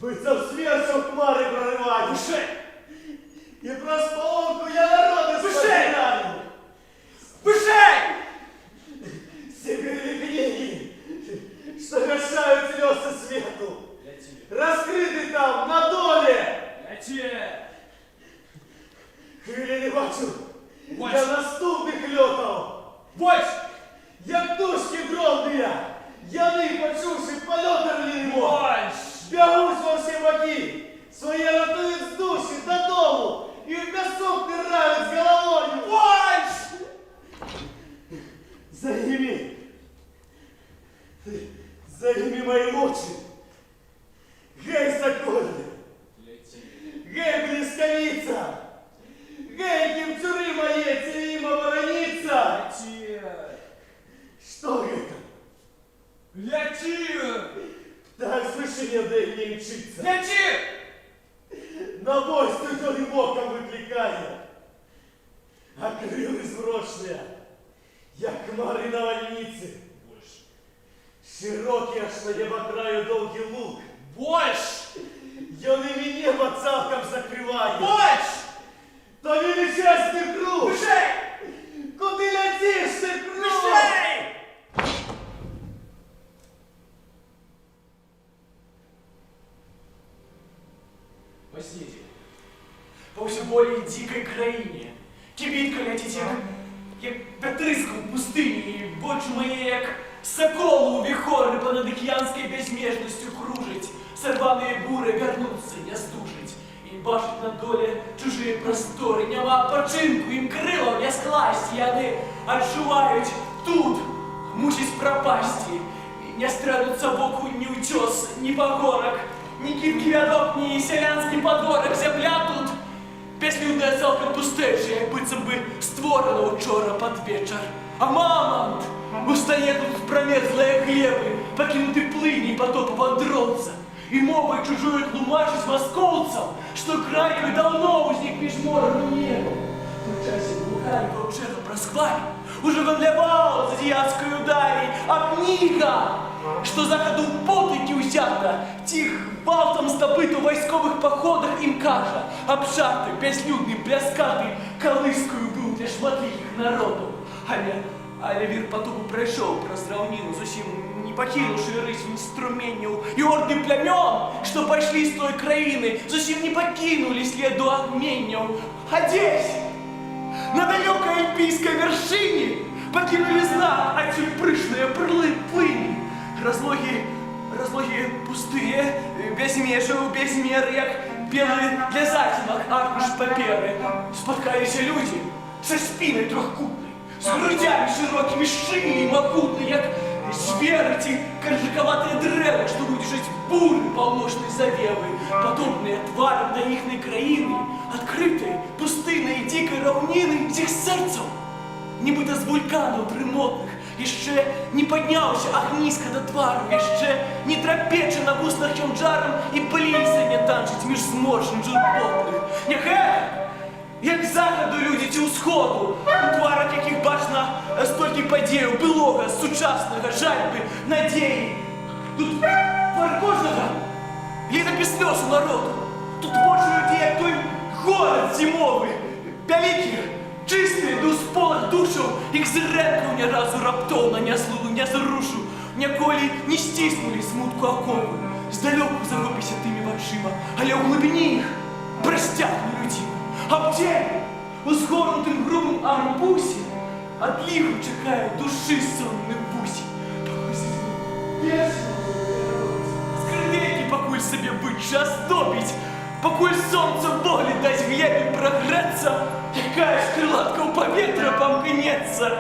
Биться в смерчу хмари проривають. Пиши! І про сполонку я народи Пиши! спочинаю. Пиши! Сибири книги, что гашают слезы свету. Раскрыты там, на доле. Хвилі не бачу. Я наступних льотав. Больше! Як тушки дробні. Яни, почувши, польот орлінемо. Больше! Бягуть во всі боки. Своє рятують з душі додому. І в пісок пирають з головою. Больше! Займи мої очі. Гей, Сокольник. Гей, блескавица. Гей, кимцуры моей, тебе им оборониться. Что это? Лети! Так, слыши, не дай мне мчиться. Лети! На бой студёный боком выкликая. А крылы змрочные, як хмары на вольнице. Широкий аж на небо краю долгий лук. Больше! Ён ими небо цалком закрывает. Больше! То величезный круг. Пиши! Куди летишь ты, круг? Пиши! Поснідіть. По всій болій дикій країні. Кибітка летить, як Петриська в пустині. Бочу моє, як сокол у вихорі понад океанською безмежністю кружить. Сорваные буры вернуться не стужить. И башить на доле чужие просторы. Нема починку, им крылом не скласть. Яны отживают тут, мучить пропасти. И не страдутся боку ни утес, ни погорок, ни кидки вядок, ни селянский подворок. Земля тут безлюдная цалком пустежа, як быццам бы створена учора под вечер. А мамонт устає тут в промерзлые глебы, покинуты плыни потопа вандровца. И мовой чужую тлумачить московцам, что край давно узник між морем и небом. В часе глухарь ковчега проскварь уже вымлевал за дьявской ударей, а книга, что заходу в потыки узята, тих балтом здобыту в войсковых походах им кажа, обжатый, безлюдный, пляскатый, колыскою был для шматликих народов. Але вір потопу пройшов праз равнину, зусім не покинувши рысь инструментів, и орды племен, что пошли с той краины, зусім не покинули следу огменев. А здесь, на далекой альпийской вершине, покинули знак отсюда прышные плыни. Разлоги пустые, без меры, як белые для затемок аркуш паперы. Споткалися люди со спиной трехкутной, с грудями широкими, шией могутной, як звери ті коржаковатые древа, что выдержать буры полночной завевы, подобные тварям до ихной краины, открытой, пустынной и дикой равнины всех сердцев, нібито з вулканов дремотных, еще не поднялся огниска до твару, еще не трапече на вуснах чем жаром и плільця не танчить між зморшень журботних. Нехай, як заходу люди ті усходу, у тварах яких бачно стільки подіїв, былого, сучасного, жальби, надії. Тут твар кожного літа без слез у народу. Тут больше людей, як той город зимовий, великих, чистий до сполох душу, їх зредку ні разу раптовно не зарушу, ніколи не стиснули смутку окови, здалеку захопися тими очима, але у глибині їх простят нелюдимо. А в теле, у сгорнутым грубым арбузе, от лиху чекає души сонний бусі. Скрывейте, покуль себе быть, час добить, покуль солнце воли дать глебе прогреться, якая ж крылатка у поветра помкнется.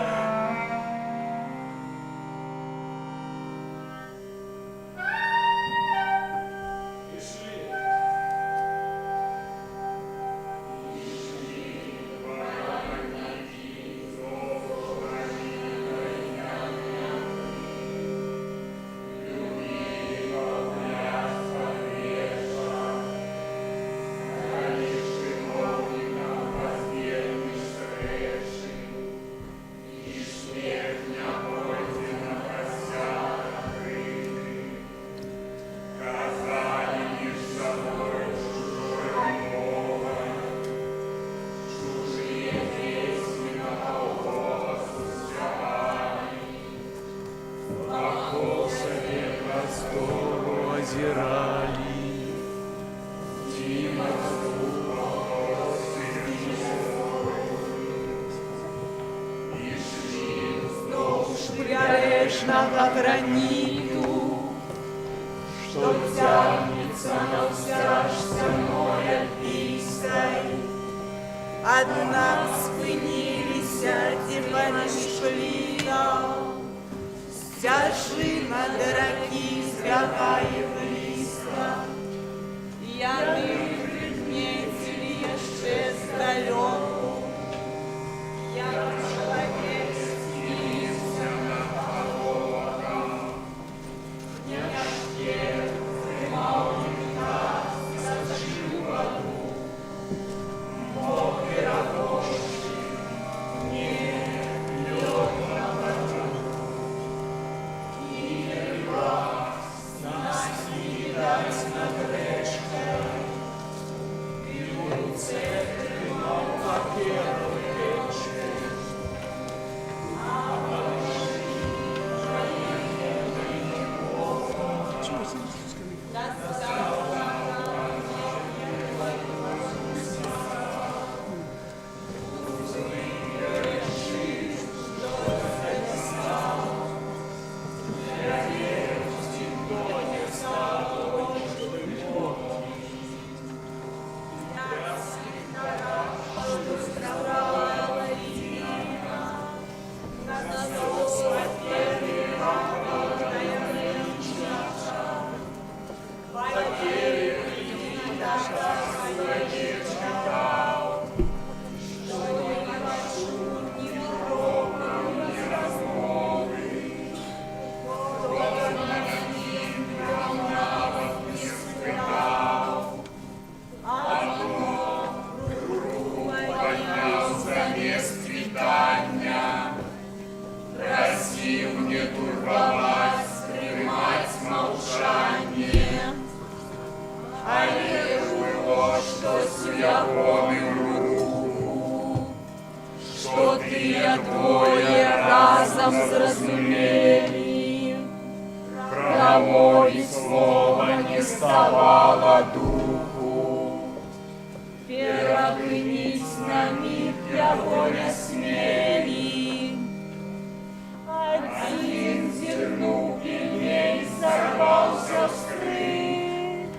по себе простору озирали. Дима прибрежного граниту, что тянется навстречу мной альпийской. Одна спынились диванами шлина, стяжина дороги звякає близько. Яны пригнетили еще здалеку, я человек стелился на порогах, княжке тримав вина, сочил воду, мокрый рабочий, не лег на воду, и раз нас видать над речкой, и в руце тримав паперу речки. Що ти двоє разом зрозуміли, про мої слова не ставало духу, переклинить на миг його не смели. Один зернув пельмень, сорвался вскрыть.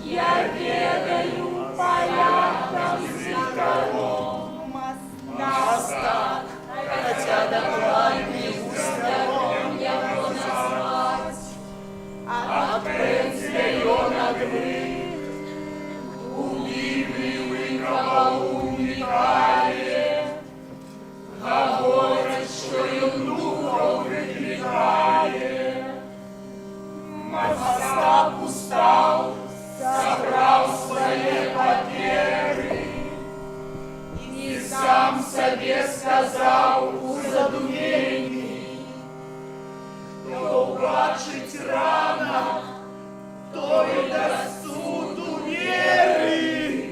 Я ведаю порядком светового моста, хотя докладнее устаром его назвать. А определенно вы убили кого уникали, говорят, что им духом привлекали. Мастак устал, собрал свои паперы и сам себе сказал у задумении, то убачить рано, то и до суду веры.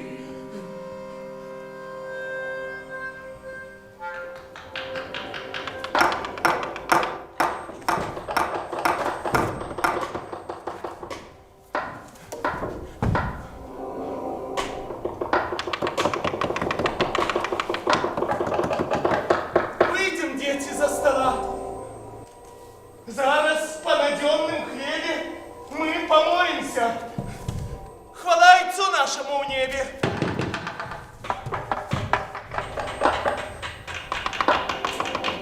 Выйдем, дети, за стола. Зараз по найденным хлебе мы помолимся. Хвала Отцу нашему в небе.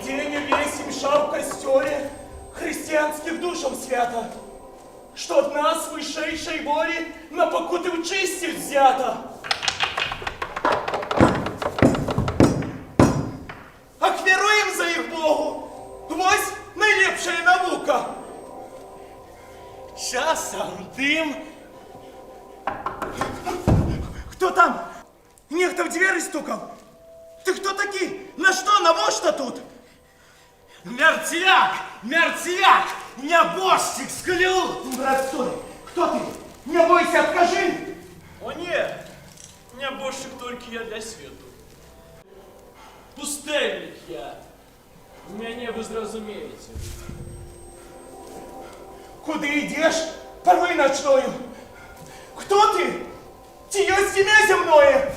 День и весь мша в костеле христианских душам свято, что от нас высшейшей воли на покуты в чисти взято. Аквіруєм за їх Богу. Ось найлепшая наука. Часом дым. Кто там? Некто в дверь стукал. Ты кто такие? На что? Что тут? Мертвяк! Мертвяк! Небожчик склюл! Брат, стой! Кто ты? Не бойся, откажи! О нет, небожчик только я для свету. Пустельник я. Мяне вы зразумеете. Куда идешь порой ночною? Кто ты? Ці ёсць імя земное?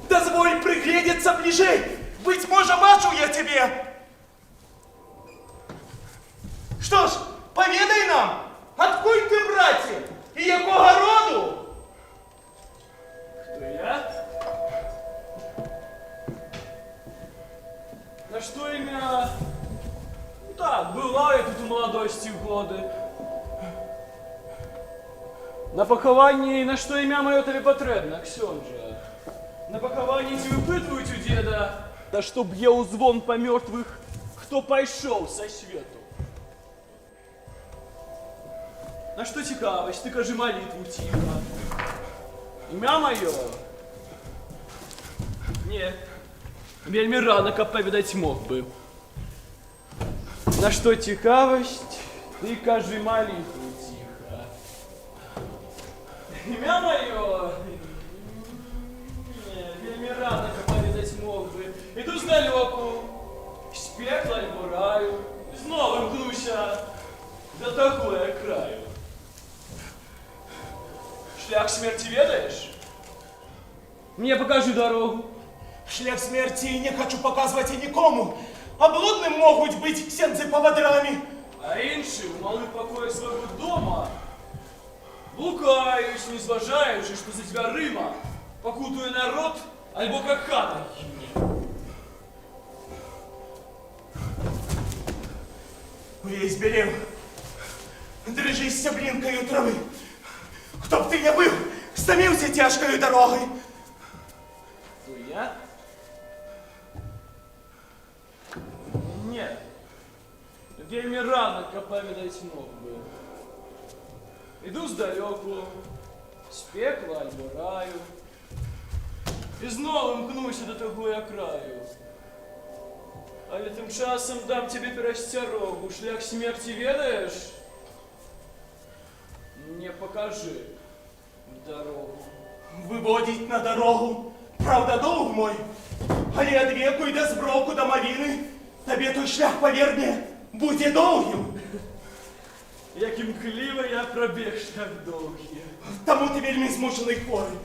Дозволь пригледеться ближе. Быть может, бачу я тебе. Что ж, поведай нам, откуль ты, братья, и якого роду? Кто я? На что имя? Ну так, была я тут у молодости в годы. На похованні, на що ім'я моє тобі потрібно, ксьонже? На похованні ті випитують у діда, та щоб є узвон по мертвих, хто пайшов со світу. На що цікавиш, ти кажи молитву тихо. Ім'я моє? Ні, вельми рано, каб повідать мог би. На що цікавість, ти кажи молитву тихо. Ім'я моє? Ні, вельми рано, каб повідать мог би. Іду здалеку, з пекла альбо раю, знову мкнуся до такого краю. Шлях смерти ведаешь? Мне покажи дорогу. Шлях смерти не хочу показывать и никому. А блудным могут быть сенцы поводрами. А інші в малих покоях свого дома блукають, не зважаючи, що за тебя Рима покутує народ, альбо как хата гине. Весь белел, дрыжись стеблинкою травы. Кто б ты не был, стомился тяжкою дорогой. Кто я? Нет. Вельми рано, каб повідать мог би. Іду здалеку, з пекла альбо раю, і знову мкнуся до того я краю. Але тим часом дам тебе пересторогу, шлях смерти ведаєш? Не покажи дорогу. Выводить на дорогу, правда, долг мой. Але от веку и до зброку домовины, тебе той шлях, поверь мне, будет долгим. Яким хліво я пробіг шлях довгий. Тому ти вельми змучений хворий.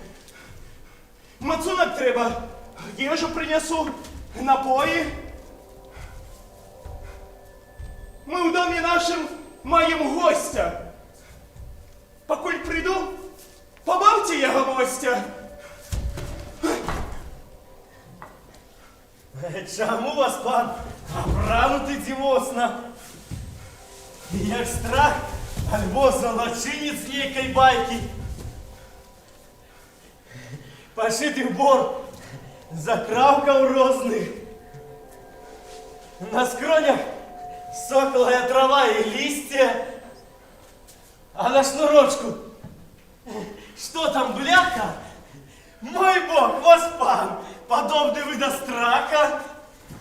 Мацунок треба, їжу принесу, напої. Ми в домі нашим маємо гостя. Покуль прийду, побавте його гостя. Чому вас, пан, обранути дівосно? Як страх, альбо злочинець ніякої байки. Пошитий бор, закравкав розних. На скронях соковая трава и листья. А на шнурочку, что там, бляха? Мой бог, воспан, подобный вы до страха.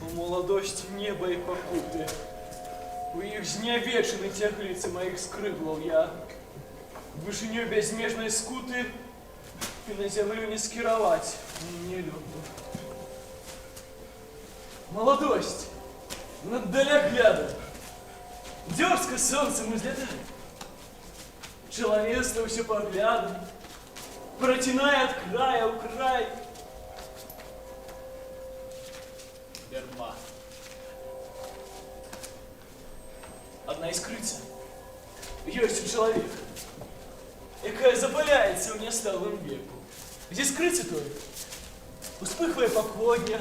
У молодости неба и покуты, у их знявечены тяглицы моих скрыглов я. В вышиню безмежной скуты и на землю не скировать не люблю. Молодость, наддаля гляду, дерзко солнцем излетает. Человечество все поглядом, протяная от края у край. Верба. Одна искрыца. Есть у человека, якая запаляется в несталом веку. Где скрыться той? Успыхвая покводня,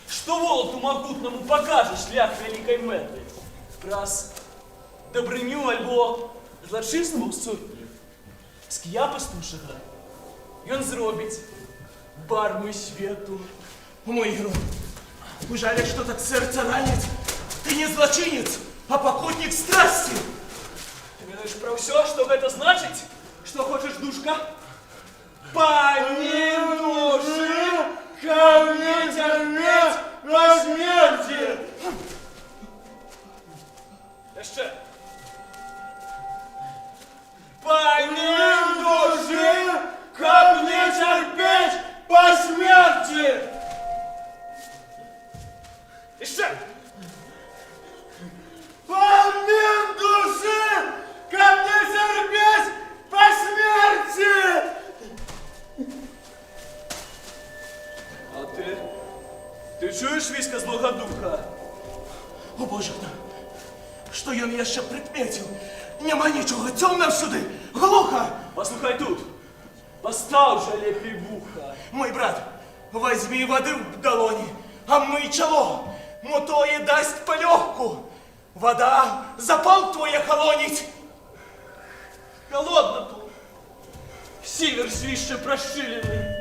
что волоту могутному покажешь шлях великой меты. Раз добрыню альбо злочинству сотню, з кия пастушага, ён зробить барму свету. Мой герой, ужаля, что так сердце ранит. Ты не злочинец, а покутник страсти. Ты ведаешь про все, что это значит? Что хочешь, душка? Помилуй души, ко мне терпеть во смерти! Еще. Помилуй души, ко мне терпеть по смерти! Еще. Помилуй души, ён яшчэ прыкмеціў. Няма нічога, цёмна всюды, глуха. Послухай тут. Постав же лепей вуха. Мой брат, возьми воды в долони, омый чело, мутое даст полегку. Вода запал твой охолонить. Холодно тут. Север свище прошиленный.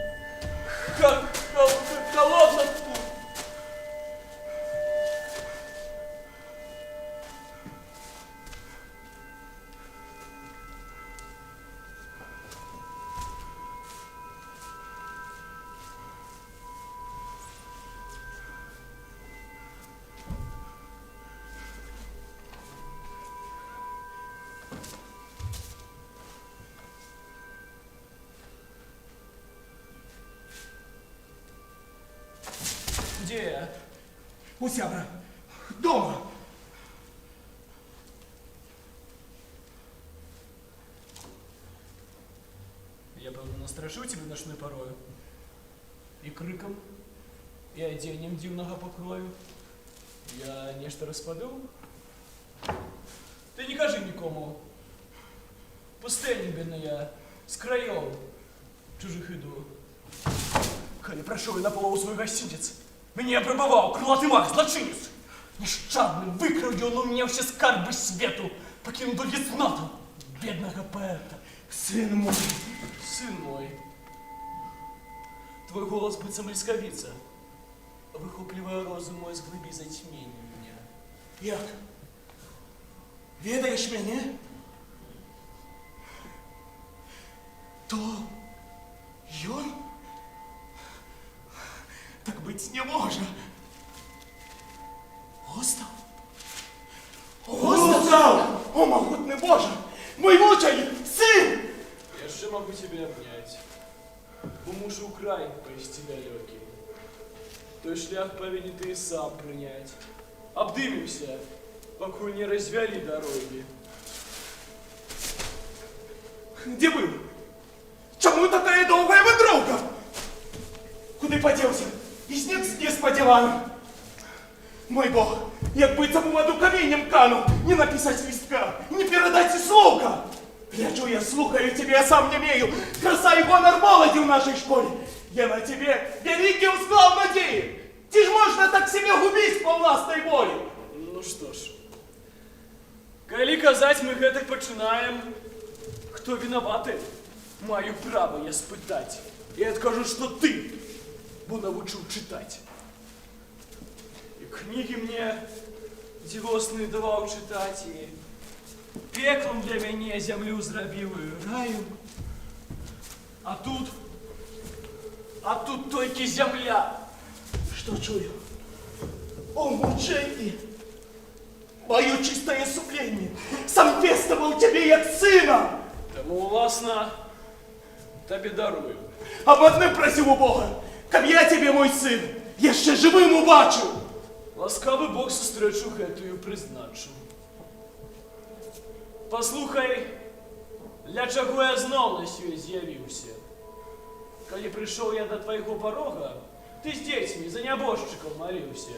Холодно тут. Где я? У сябра, дома. Я, правда, настрашил тебя ночной порою. И криком, и оденем дивного покрою. Я нечто распаду. Ты не кажи никому. Пустынь бедная, с краев чужих иду. Коли прошел я на полову свой гостинец, меня пробывал крылатый маг, злочинец. Нещадным викрадел он у меня все скарбы свету, покинул до ясноту бедного поэта. Сын мой, Сын мой, твой голос быцем лисковица, выхопливая розу мой с глыби затьмения меня. як? Ведаешь меня? То ён? Так быть не может. Остав? Остав! О, могутный Боже! Мой мученик, сын! Я же могу тебя обнять, бо мушу край пойсти далекий. Той шлях повинен ты и сам принять. Обдымемся, покуль не развяли дороги. Где был? Чему такая долгая вытровка? Куда поделся? И снег несподівано. Мой Бог, як быццам у воду каменем кану, не написать листка, не передать и слуха. Гляжу я, слухаю тебе, я сам не имею. Краса и гонор молоди в нашей школе. Я на тебе великий усклав надеи. Ти ж можно так себе губить по властной воле. Ну что ж, коли казать мы гэтак починаем, кто виноваты, маю право я спытать. И откажу, что ты, бо научил читать. И книги мне дивосные давал читать, и пеклом для меня землю зрабивую раю. А тут только земля. Что чую? О, мучение! Мое чистое сумление сам пестовал тебе, як сына! Тому, власне, тобі дарую. Об одним просив у Бога, каб я тебе, мой сын, еще живым убачив! Ласкавий Бог сестричу хетою призначив. Послухай, для чого я знов на сюди з'явився. Коли прийшов я до твоего порога, ты с детьми за небожчиком молился,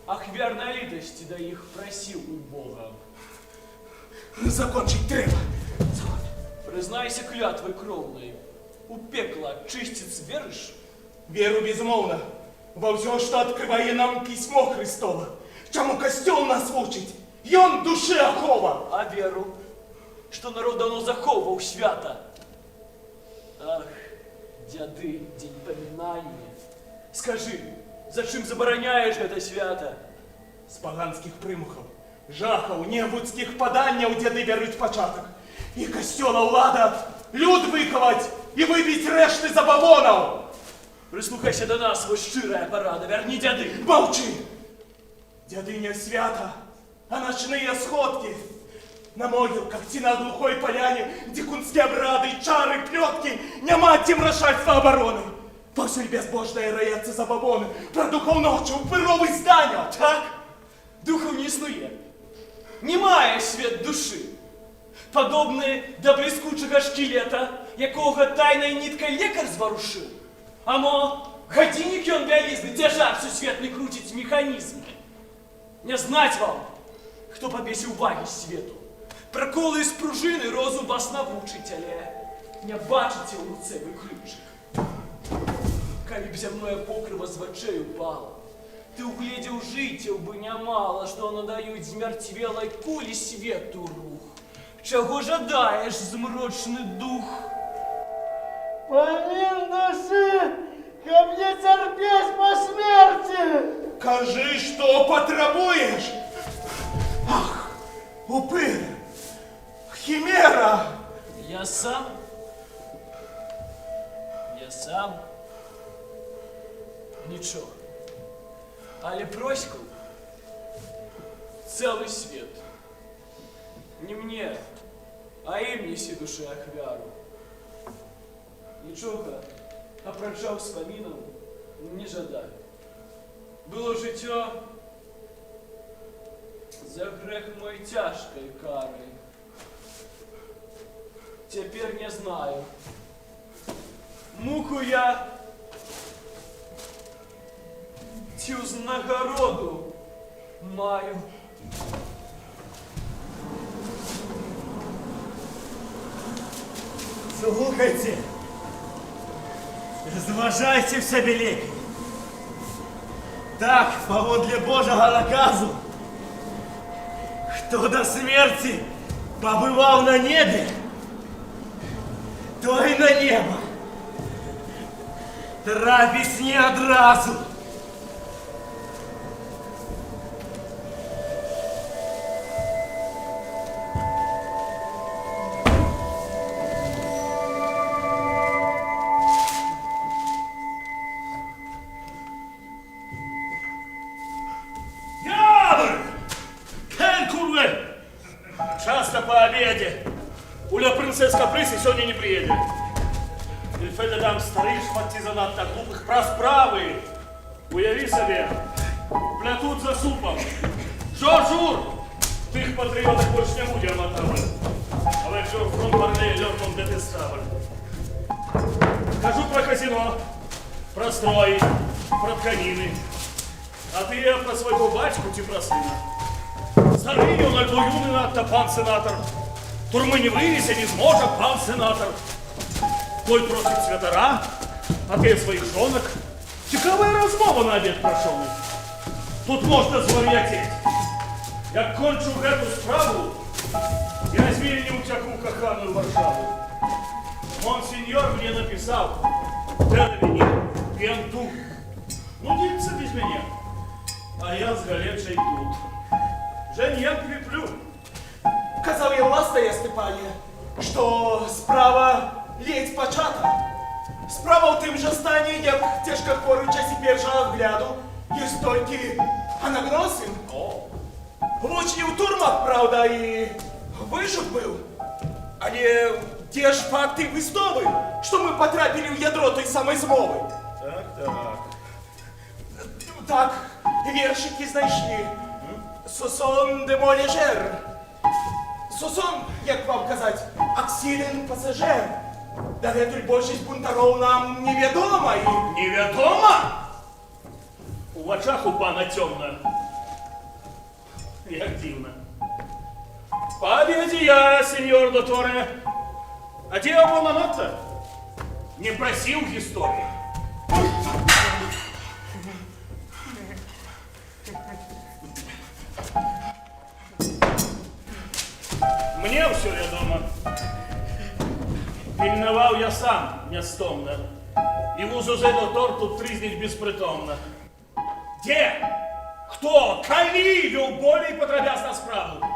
ах верной литости да их просил у Бога. Закончить треба. Признайся клятвой кровной, у пекла чистец веришь? Веру безмолвно во все, что открывает нам письмо Христово. Чему костел нас учить? И он души охова. А веру, что народ давно заховывал свято. Ах, дяды, день поминания. Скажи, зачем забороняешь это свято? З поганських примухов, жахов, невудських поданняў дяды бяруць пачатак. І касцёла ўлада люд выхаваць і выбіць рэшты забабонаў. Прислухайся до нас, вот щирая порада, верни дяды. Молчи! Дяды не свято, а ночные сходки. На могилках ці на глухой поляне дикунские обрады, чары, плетки, няма темрошальства обороны. Посіль безбожная роятся забабоны, про духов ночи упыровый здання. Так? Духов не існує. Немає свет души. Подобне до блискучого шкілета, якого тайною ниткой лекар зворушив. Амо, годинник он вялизный, держав всю свет не крутить механизмы. Не знать вам, хто пабесіў вагі свету. Праколы з пружыны розум вас навучыць, але не бачыце ў руцэ вы ключык. Калі б зямное покрыва з вачэй упала, ты угледзеў жыццяў бы нямала, што надаюць змярцвелай кулі свету рух. Чаго жадаеш, змрочны дух? Помин души, каб не терпеть по смерти. Кажи, что потребуешь. Ах, упырь, химера. Я сам. Нічого. Але проську цэлы свет. Не мне, а ім несі душы ахвяру. Нічога, апрача ўспамінаў, не жадаю. Было жыццё за грэх мой цяжкай карай. Цяпер не знаю. Муку я ці ўзнагароду маю. Слухайте, зважайте в себе ліки. Так, паводле Божого наказу, хто до смерти побывал на небе, той на небо трапіць не одразу. Часто по обеде. Уля принцесс каприсы сегодня не приедет. Ильфеда дам старый шматизанат на глупых про справы. Уяви себе, плетут за супом. Жор-жур! Тих патріоток больше не буде аматовать. Але що фронт парней лёртом детестабль. Скажу про казино, про строй, про тканины. А ты про своего батьку ті про сына. Старий он альбо юний надто, пан сенатор. Турми не вивіся, не зможе, пан сенатор. Той просить святара, а ти своїх жонок. Цікава розмова на обід прошовний. Тут можна звар'ятеть. Як кончу эту справу, я звільню утяку в коханую Варшаву. Монсеньор мне написал, телевини, пенту. Ну, диться без меня. А я с горячей тут. Женья креплю. Казав я властає, Степане, що справа ледь почата. Справа у тим же стані, як тяжко хворий в часі першого огляду, є стільки анагнозів. В учні в турмах, правда, і вижив був. Але ті ж факти висновы, що ми потрапили в ядро той самої змови. Так. Так, віршики знайшли. Сосон де молежер. Сосон, як вам казать, аксилен пасажир. Да гэтуль большасць бунтароў нам невядома і... Невядома? У вачах у пана темно. Як дивно. По обеде я, сеньор доторе. А где была нота? Не просил истории. Мне все вядома. Пільнував я сам нестомно. И в узузе дотор тут трізніть безпритомно. Где? Кто? Коли вел более подробязно справу?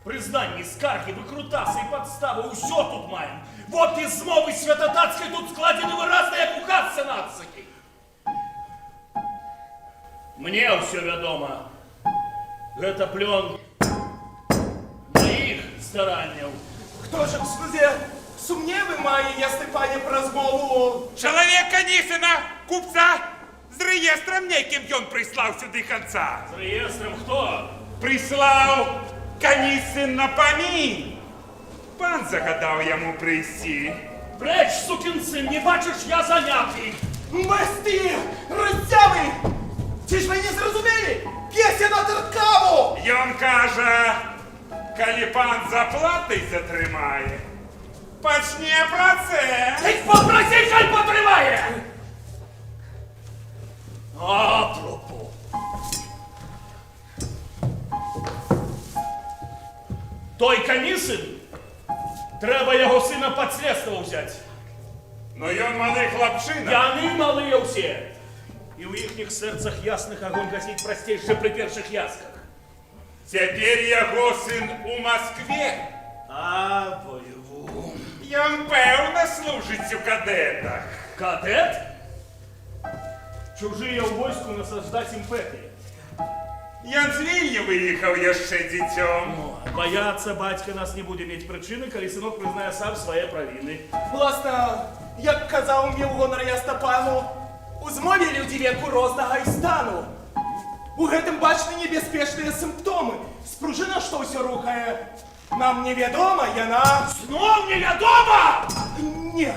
Признання, скарги, викрутаси і подстави, усьо тут маємо. Вот і змови святотатської тут складені виразно, як у хат сенатський. Мне все вядомо. Гэта плен моих старанняў. Хто ж в суде сумнівы має, я, Степане, про змову? Чоловік Канісина, купця, з реєстром неким ён прислав сюди конца. З реєстром хто? Прислав Канісин на помін. Пан загадав йому прийти. Преч, сукин сын, не бачиш, я занятий. Масти! Роззяви! Чи ж ви не зрозуміли? Є сенатор Каву! Ён каже, коли пан заплатить затримає, почне процес. Ти попроси, хай потримає! Апропо. Той Канісин, треба його сина під слідство взяти. Но ён малий хлопчина. Яны малые все. И у ихних сердцах ясных огонь гасить простейше при перших ясках. Теперь его сын у Москве. А воеву. Ён певно служить у кадетах. Кадет? Чужие в войску насаждать импети. Ён з Вільні виїхав ще дітьом. Бояться батька нас не буде иметь причины, коли сынок признає сам свои провины. Власне, як казав мій гонор я Степану, у змові люди віку розного і стану. У гэтым бачны небяспечныя симптоми. Спружина, що ўсё рухае, нам невядома, яна... Снов неведомо! Не.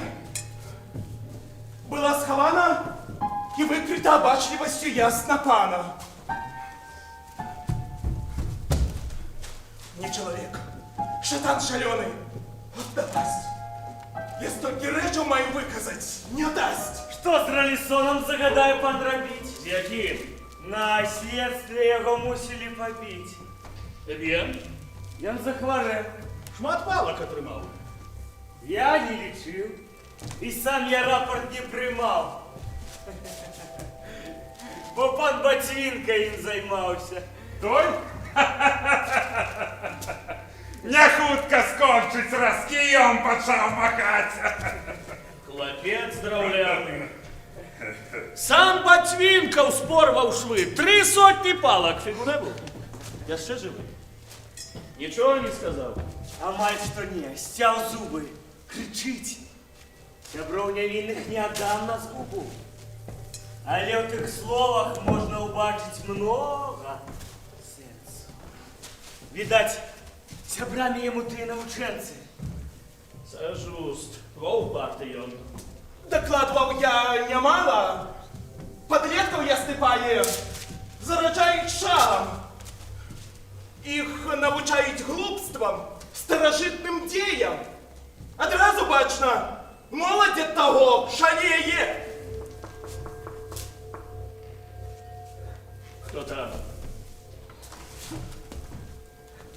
Была схована і викрита бачливостью ясна пана. Не человек, шатан шаленый, от не дасть. Я стільки речей маю виказати, не дасть. Що з Ралісоном загадає пан робити? З яким? На слідстві його мусили побити. Еб'єн? Ён захворів. Шмат палок отримав. Я не лічив. І сам я рапорт не приймав. Бо пан Батвінка їм займався. Той? Не хутко скончить, раз києм почав махати. Хлопець здравляний. Сам Батвінка успорвав шви. 300 палок. Фігу не був. Я ще живий. Нічого не сказав. А мать що ні, стяв зуби, кричить. Добров невинних не отдам на згубу. Але в тих словах можна убачить много сенсу. Видать, сябрами йому три навченці. Це жуст. Вовбати ён. Докладывал я немало. Подлетков я степаю, заражають шалом. Их навчають глупствам, старожитним діям. Одразу бачно, молодь от того шалеє. Хто там?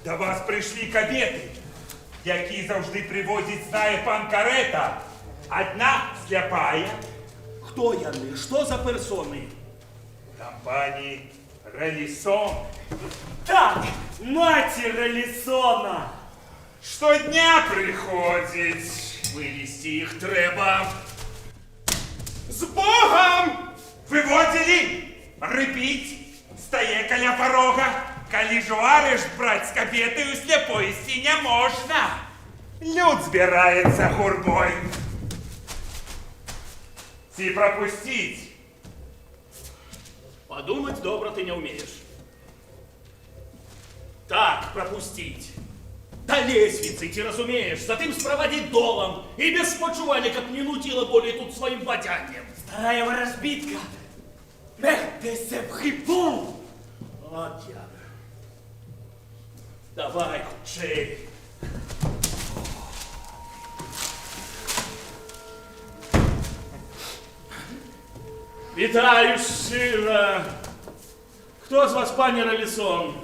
До вас прийшли кадети, які завжди привозять, знає пан Карета. Одна сляпая, Хто яни? Що за персони? компанії Релісон. Так, матір Ралісона. Щодня приходить. Вивести їх треба. З Богом! Виводили, рипіть, стає каля порога. Коли ж арешт брать з кабетою слепоїсти не можна. Люд збирається гурбой. Ці пропустіть. Подумать добро ты не умеешь. Так, пропустить. До лесвицы ты разумеешь, затым спроводить долом и без спочувания, как не нутило более тут своим бодяннем. Стара його розбітка. Мех десе в хипу. Вот я. Давай, худшей. Вітаю щиро. Хто з вас, пані Ралісон?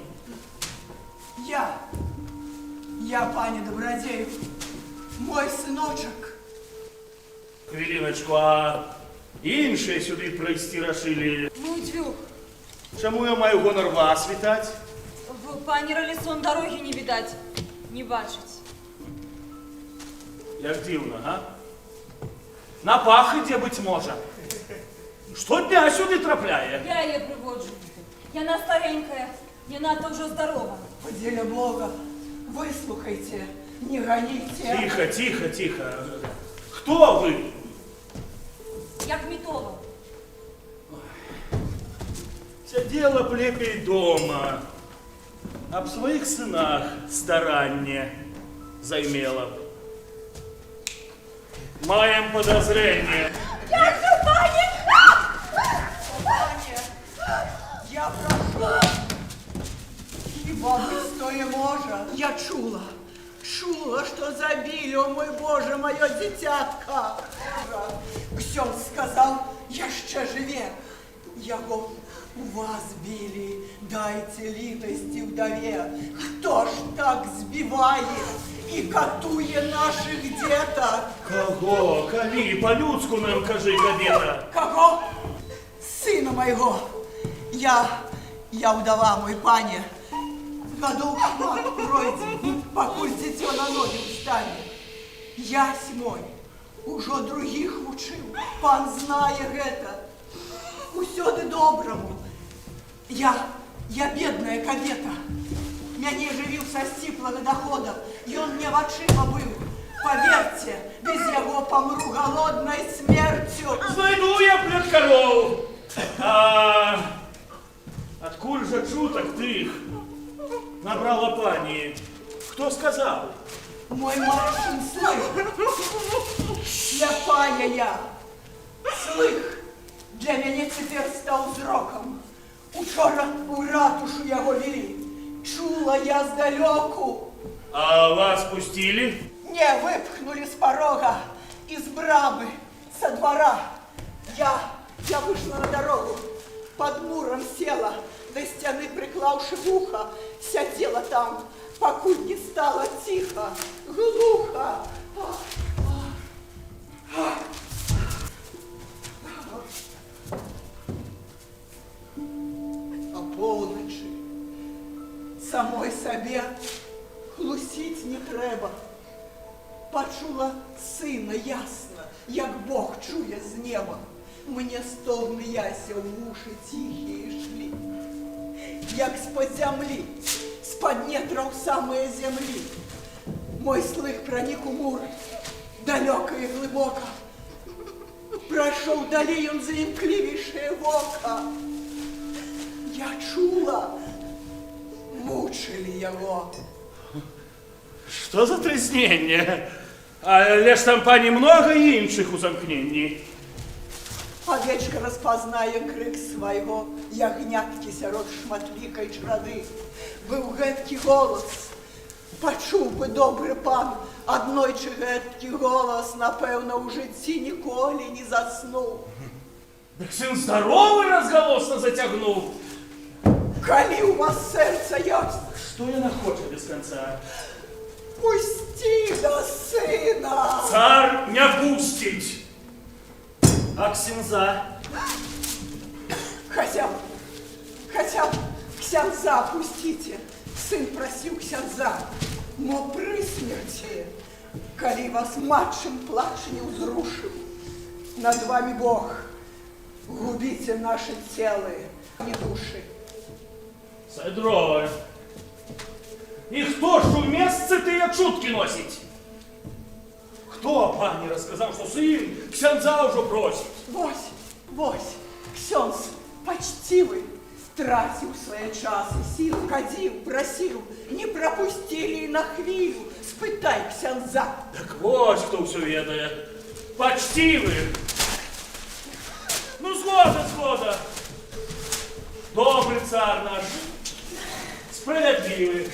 Я, пані Добродею, мой синочок. Хвилиночку, а інші сюди прийти рашили. Ну, дзвюх, Чому я маю гонор вас вітати? в пані Ралісон дороги не видать, не бачить. Як дивно, а? На пахоті, быть може. Щодня сюди трапляє. Я її приводжу. Яна старенькая, яна тоже здорова. По деле Бога, выслухайте, не гоните. Тихо, тихо, тихо. Хто ви? Як мітова. Це діло плепей дома. Об своїх синах старання займела. Маємо подозрення. Як же, пані? Мабуть, то і може. Я чула, що забили, о мой Боже, моє дитятка. Ксьон сказав, я ще живе. Його у вас били, дайте літості вдове. Хто ж так збиває і катує наших діток? Кого? Коли? По-людську нам кажи, кабета. Кого? Сына моего. Я вдова, мой пане. Годов хват пройдзе, покуль дитё на ноги встане. Ясь мой, ужо других учил, пан знае гэта. Усёды доброму. Я бедная кабета. Мяне жывіў са сціплага дохода, ён мне вачыма быў. Поверьте, без яго помру голодной смертью. Знайду я пред коров. А откуль же чуток тих набрала пані? Хто сказав? Мой Маршин слых. Сляпая я. Слых для мяне цяпер стаў зрокам. Учора у ратушу яго вели. Чула я здалёку. А вас пустили? Не выпхнули с порога, из брамы, со двора. Я вышла на дорогу, под муром села, до стены приклавши ухо, сидела там, покуль не стало тихо, глухо. А полночи самой себе хлусить не треба. Почула сина ясно, як Бог чує з неба. Мне стол м'яся в уші тихі йшли. Як з-под землі, з-под нетров самої землі. Мой слых проник у мур, далеко і глибоко. Пройшов далі он заімкливіше вока. Я чула, мучили його. Что за тряснение? Але ж там пані много інших у замкненні. Овечка розпознає крик свого, ягнятки сярод шматлікай чради. Був геткий голос, почув би добрий пан, однойче геткий голос, напевно, у житті ніколи не заснув. Так сын здоровый разголосно затягнул. Коли у вас серце ясно, Что я нахочу без конца? пусти до сина. Цар не пустить. А ксенза? Хотя б ксянза пустите. Сын просил ксянза, но при смерти, коли вас матчем плач не узрушил, над вами Бог, губите наши телы, не души. Садрой. И кто ж у месяце ты як шутки носить? Кто пані рассказал, что сын ксенза уже просит? Вось, ксенз почтивый, тратил свои часы, сил, ходил, просил, не пропустили и на хвилю, спытай ксенза. Так вот кто все ведает. Почтивый. Ну, згода. Добрый цар наш. Справедливый.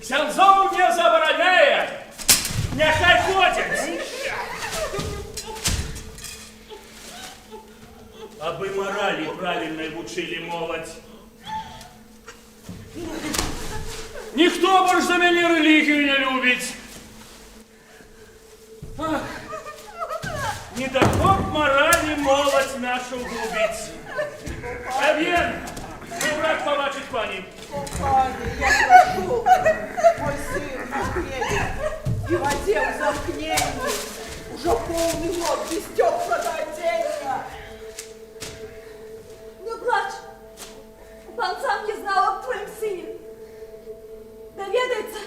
Ксензов не забороняет. Нехай ходит. Аби морали правильной учили молодь. Ніхто больше за меня религию не любит. Ах, не таков морали молодь нашу губить. Эвген, мы рад побачить пани. Пане, я прошу, мой сын в небе, и в воде в замкнении, уже полный год без теплого одеяния. Не плачь. Пан сам не знал об твоем сыне. Доведается,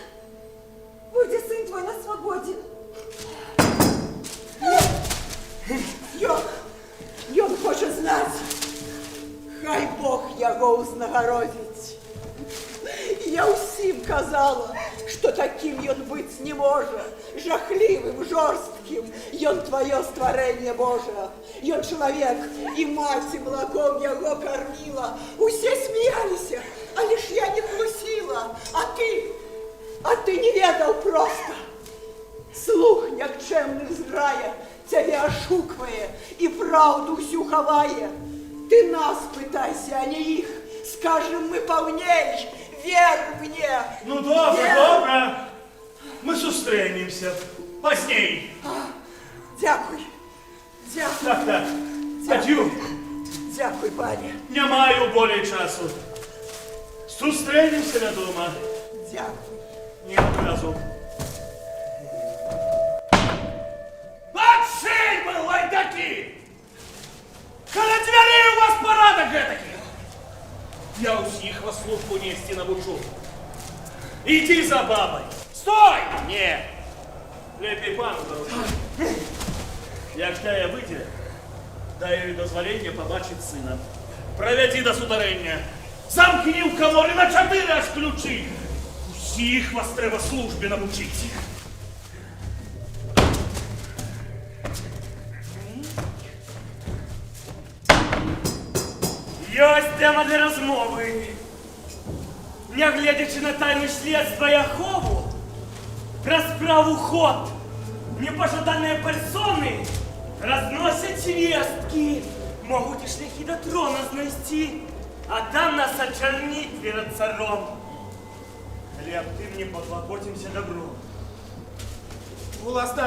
будет сын твой на свободе. Ён хоче знати, хай Бог його узнагородить. Я усім казала, що таким ён бить не може, жахливим, жорстким. Ён твоє створення Боже, ён чоловік, і мать молоком його кормила. Усе сміялися, але ж я не хлусила, а ты не ведал просто. Слух нікчемний зграє, цябе ашукває і правду всю хаває. Ты нас пытайся, а не их. Скажем мы полней, верь мне. Ну, добре, Верь. добре. Ми зустрінемося. Поздней. Дякуй. Дякуй. Так, так. Ад'ю. Дякуй, пане. Не маю более часу. Зустрінемося вдома. Дякуй. Не одразу. Отшиль ви, лайдаки! Коли дверей у вас порядок этакий! Я усіх вас службу нести навчу. Иди за бабой. Стой! Не. Лепей пану доручу. Як тая вийде, дай їй дозволення побачить сина. Проведи до сударення. Замкни в коморі на 4 аж ключі. Усіх вас треба службі навчити. Ёсць тэма для размовы. Не гледзячы на тайны следства і ахову, пра справу ход, непажаданыя персоны разносяць весткі, могуць і шляхі да трона знайсці, а там нас ачарніць перад царом. Калі аб тым не паклапоцімся добром. Власне,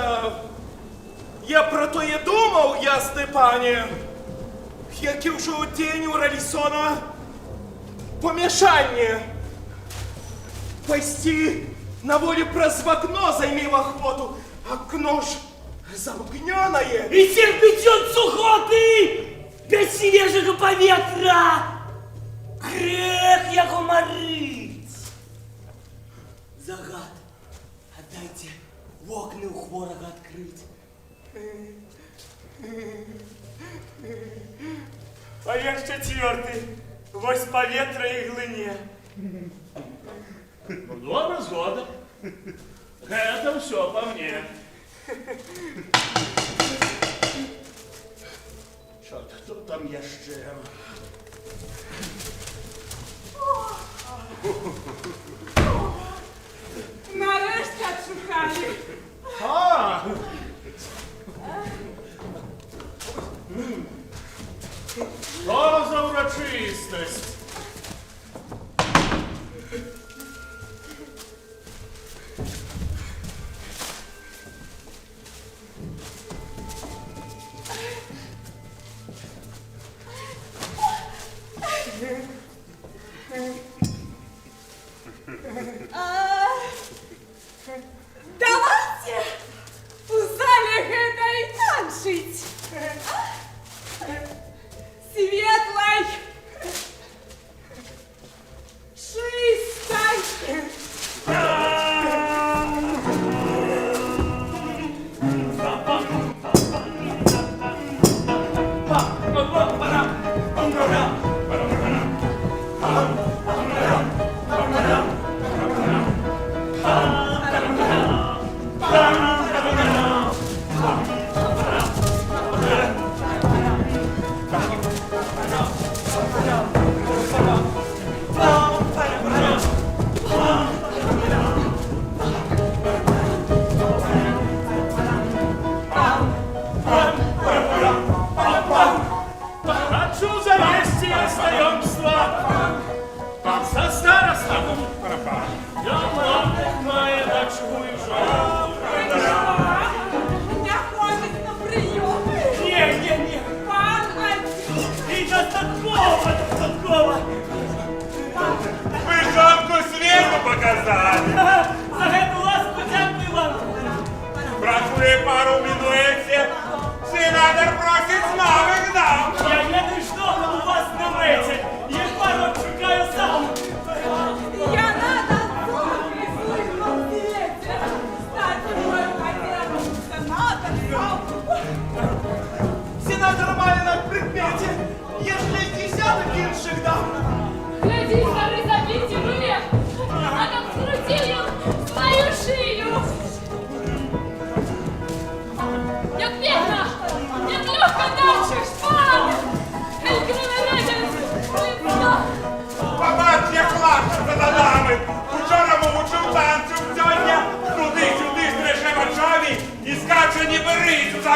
я про то і думав, ясне пане. Які вже у день у Ралісона помішання. Пасти на волі праз вокно займів охоту, окно ж замкнёнае. І терпіць ён сухоты без свежага паветра. Грэх яго марыць. Загад, аддайце вокны ў хворага адкрыць. А як чацвёрты, вось паветра і глыне. Ну, добре, згода. Это все по мне. Чорт, хто там яще? Нарешті відшукали. А! Що за урочистость?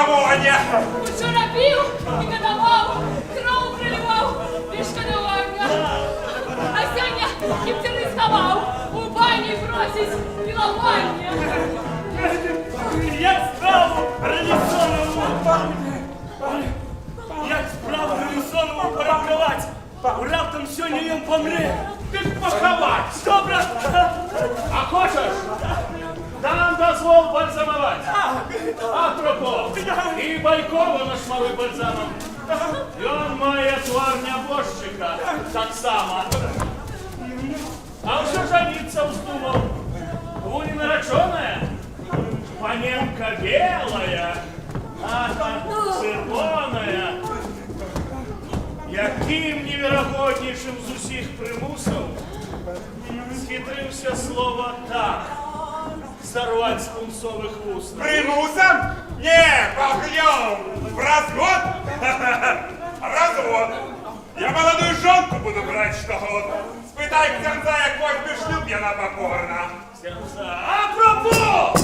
погоня! Вчора пів і катував, кров приливав, відшкодування. А сьогодні кіптяни сховав, у бані просить пілування. Як справу Релісонову Як справу Релісонову порахувати? Раптом сьогодні він помре. Під поховать. Добре? А хочеш? Дам дозвол бальзамовать. Апропо, і Байкова нашмаруй бальзамом. Він має твар нябожчика, так само. А вже жениться вздумав. Вы не нареченная? Паненка белая, червоная. Яким невероятнейшим з усіх примусов схитрився слово «так» сорвать з пунцових вуст. Примусом? Не, похлём! В развод? Развод! Я молодую жонку буду брать штогод. Спитай ксенза, як возьми шлюб, я на покорна. Апропо!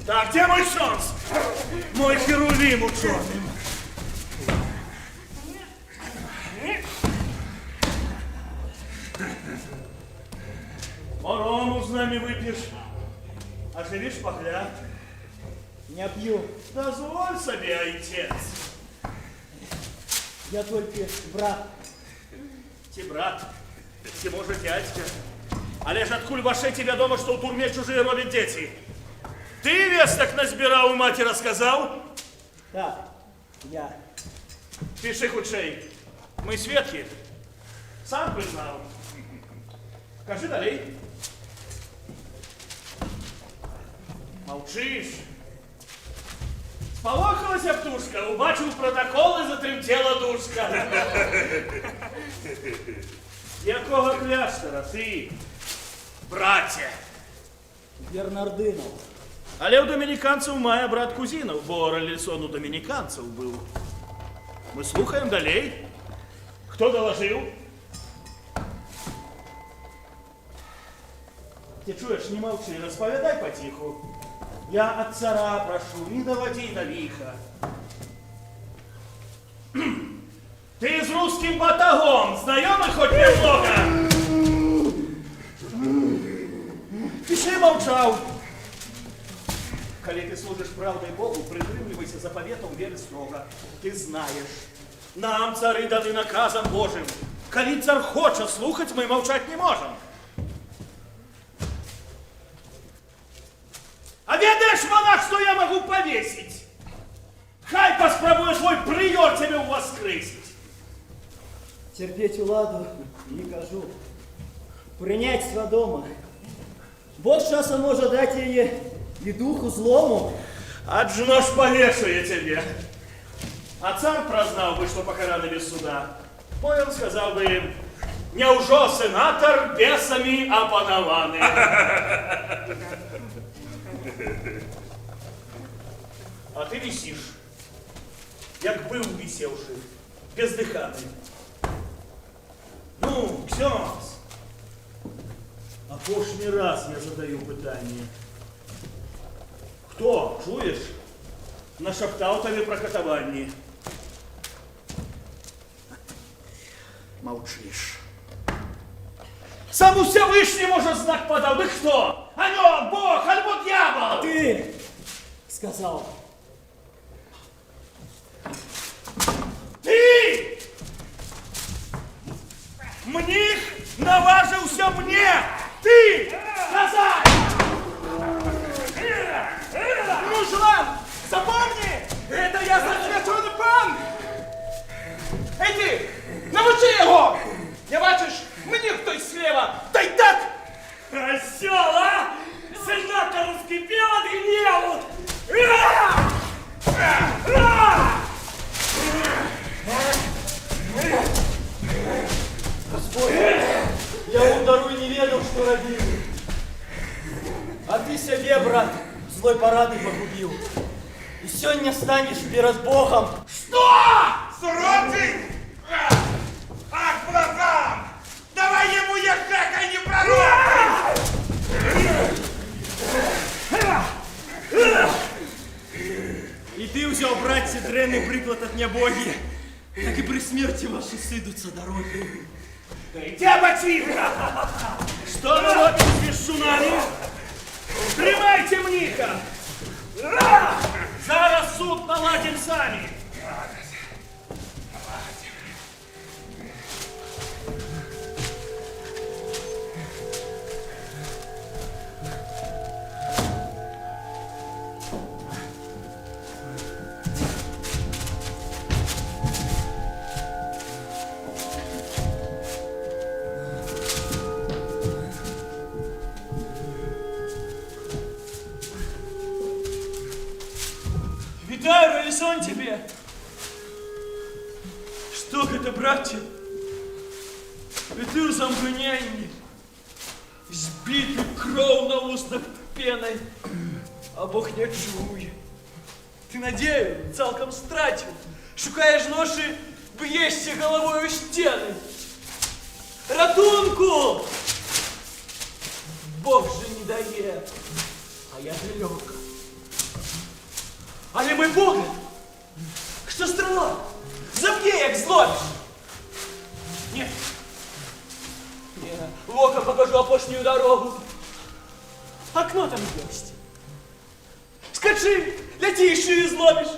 Так, где мой шанс? Мой херувим ученый. Рому с нами выпьешь. Оживишь погляд. Не пью. Дозволь себе, отец. Я только брат. Ти брат, ти може дядька. Але ж откуль ваше тебе дома, что в турме чужие робят дети? Ты весток назбирал и мати рассказал? Так, я. Пиши худшей. Мы сведки. Сам признал. Кажи далей. Молчишь. Сполохалася птушка, убачив протокол і затремтела душка. Якого кляштера ти, братя? Бернардинов. Але у домініканців має брат кузинов, бо Релісон у домініканців був. Ми слухаємо далей. Хто доложив? Ты чуешь, не молчи, расповедай потиху. Я от цара прошу, не доводи до лиха. Ты с русским батагом знакомый хоть немного? Пиши молчал. Коли ты служишь правдой Богу, придерживайся заповедом веры строго. Ты знаешь, нам цары даны наказом Божьим. Коли царь хочет слухать, мы молчать не можем. А ведаешь, монах, что я могу повесить? Хай поспробует свой приор тебе воскресить. Терпеть уладу не кажу. Принять свідомо. Бог часом може дати її і духу злому. Адже нож повешаю тебе. А царь прознал бы, что покараны без суда. Мой он сказал бы им, неужо сенатор бесами опанованы? А ты висишь, як был висевший, бездыханный. Ну, ксенс, апошний раз я задаю питание. Хто, чуєш, нашептав тобі про катування? Мовчиш. Сам Всевишній, може, знак подав. Ви хто? Аньон, Бог, альбо дьявол? Ти сказав. Ти! Мніх наважився мне! Ти! Сказать! Мужлан, запомни, это я за Осел, а? Сельдак-то раскипел от гневу! Господь, я удару не ведал, что родил. А ты себе, брат, злой парады погубил. И сегодня станешь перед Богом. Сурочий! Ах, братан! Давай ему ехека не пророк! И ты взял, братцы, дрянный приклад от небоги. Так и при смерти ваши сыдутся дороги. Тяба тихо! Что вы робите с вещунами? Тримайте мніха! Зараз суд наладим самі! Витаю, Ралисон, тебе! Что это, братья? И ты в замгоненні, збитий кров на устах пеной, а Бог не чує. Ти надію цілком стратив, шукаєш ноші, б'єшся головою у стіни. Ратунку! Бог же не дає, а я далеко. Але ми Бога, що стрела, заб'є, як зловиш. Ні. Ні, Лока покажу опошнюю дорогу. Окно там есть. Скачи, летишь и зловишь.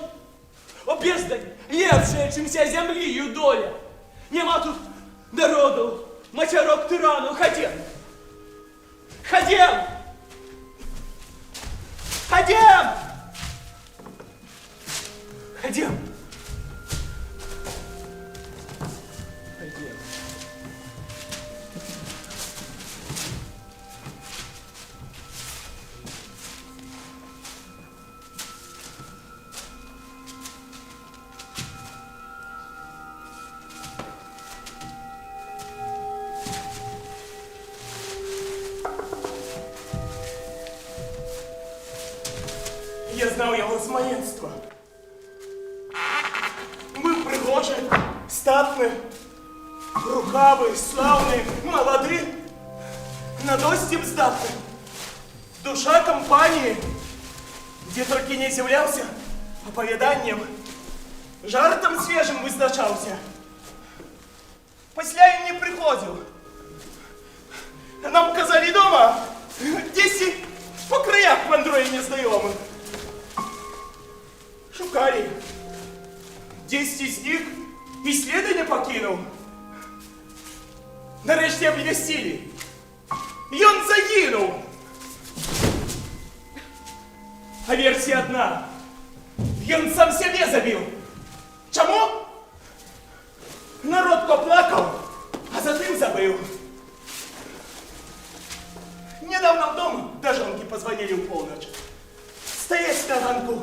О, бездань, лепшая, чем вся землею доля. Нема тут народу, мочарок тирану, ходем. Ходем! Ходем! Ходем! Ходем. Я знав його з маєнства. Ми пригожі, статні, рухаві, славні, молоді, на достіп здатні. Душа компанії, де тільки не з'являвся, оповіданням, жартом свіжим визначався. Після він не приходив. Нам казали дома, десь по краях вандрує незнайомих. Шукали. 10 из них и следа не покинул. Нарешті обвестили. И он загинул. А версия одна. И он сам себе забил. Чому? Народ поплакал, а затым забыл. Недавно в дом до жонки позвонили в полночь. Стоять на ранку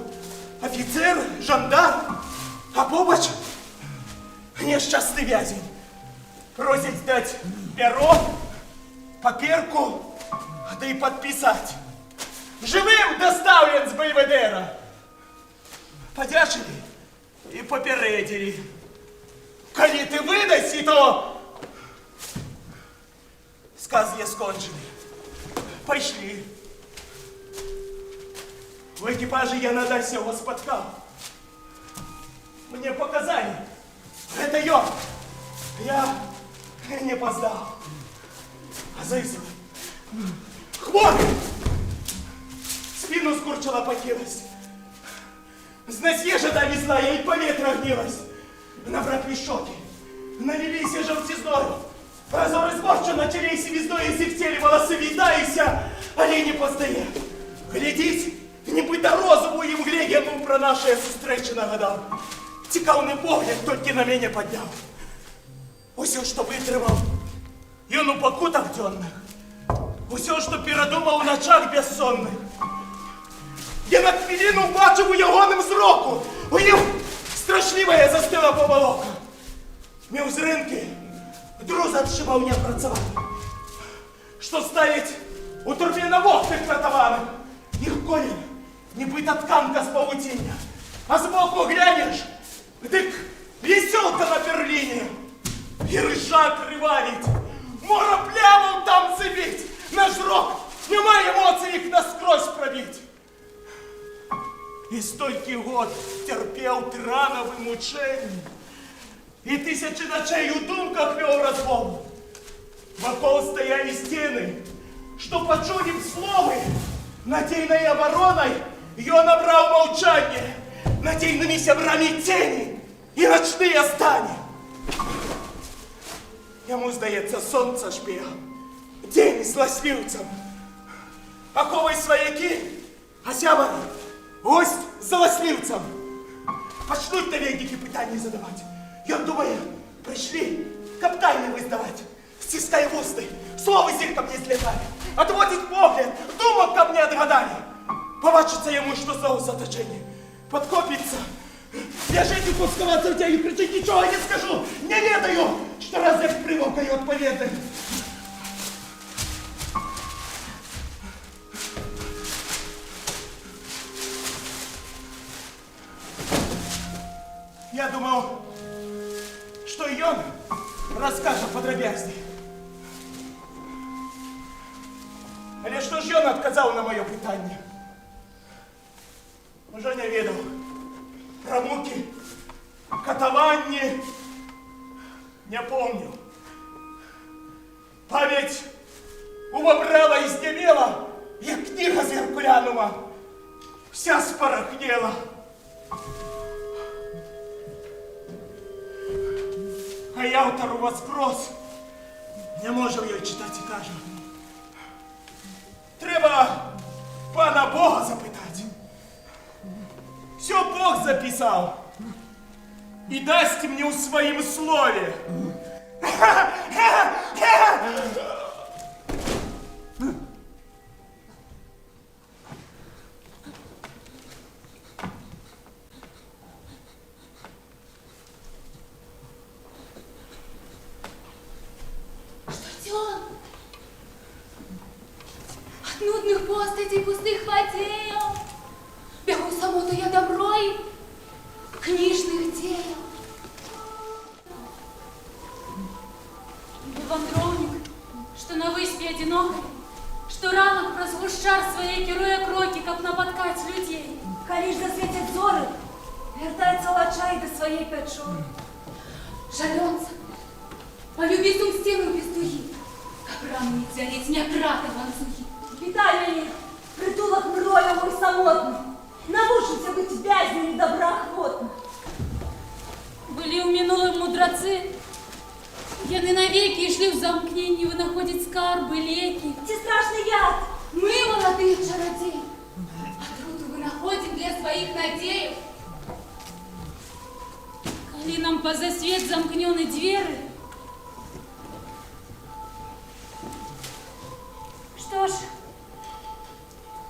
офицер, жандарм, а побач нещасний вязень. Просить дать перо, папірку, да и подписать. Живим доставлен з Бельведера. Подячили и попередили. Коли ти видаси, то сказки скончили. Пошли. В экипаже я на Дасе его споткал. Мне показали. Это я. Я не поздал. А заизу. Хворь! Спину скурчила, покилась. Знасьежа довезла, я и по ветру гнилась. На братве щеки. Налились желтизною. Прозоры сморчу начались вездой, и сектели волосы видайся, але не поздає. Глядіть, нібито розуму їм глядіну про наше зустрічі нагадав. Цікавний погляд тільки на мене підняв. Усе, що витримав, і он у покутах денних, Усё, що передумав у ночах безсонних. Я на хвилину бачив у ягоним зроку. У їм страшливая застила поволока. Між ринки друза отшибав не працювати. Що ставить у турбі на вогтих кратованих. Їх колін нібита тканка з паутіння. А збоку глянеш, дик веселка на Берліні. І рижак кривавить, мора плямом там цибить. Наш рок немає емоцій їх наскрозь пробить. И столько год терпел тирановые мучения, и тысячи ночей у думках вел разлом. Вокол стояли стены, что почудим словы, надейной обороной ее набрал молчание, надейными сябрами тени и ночные стани. Ему, здається, сонце шпіг, день злослівцем, оковой свояки, а сябар гость злослівцем. Почнуть наведники питання задавати. Я думаю, пришли каптайны выздавать. Стиская в усты, слово из них ко мне слетали. Отводить погляд, думок ко мне отгадали. Побачиться ему, что за заточение. Подкопиться. Лежите, пусковаться в тяне, кричить, ничего не скажу. Не ведаю, что разве примолкаю отповедать. Я думал, что и он расскажет подробнее. Але что ж он отказал на мое питание? Уже не ведал про муки, катованни, не помнил. Память убрала и изнемела, я книга з Геркулянума вся спорохнела. А я автору воскрос, не можу її читати і кажу. Треба пана Бога запитати. Все Бог записав і дасть мені у своїм слові. От нудных постатей пустых потеял. Бегу самоту я доброй книжных дел. Был вандровник, что на выспе одинокой, что ранок прозгущар своей керуя кроки, как нападкать людей. Коли ж засвітять зори, вертається лачай до своєї печори. Жаленца, полюбить он стену без дуги, капрам не тянет, не ократа ланцухи. Вітай мені, притулок мрою мой самотний, навушиться бить в'язню недоброохотно. Были у минулым мудрацы, яны навеки и шли в замкнении вынаходить скарбы, леки. Ці страшний яд, Мы, молодые чародеи, отруту вынаходим для своих надеев. Коли нам поза свет замкнены двери, что ж,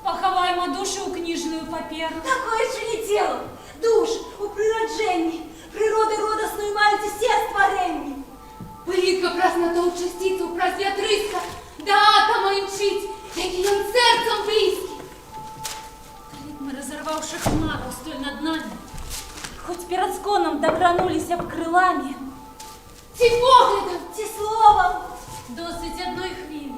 поховаємо душу у книжную паперу. такое ж не діло. Душ у природженні, природи родосною мають усі створенні. Пылітка прасната у частицу, просвет риска, до атома імчить, який нам серцем близький. Коли ми, разорвавши хмару столь над нами, Хоть перед сконом докранулися б крилами, ці поглядом, ці словом, досить одной хвилі,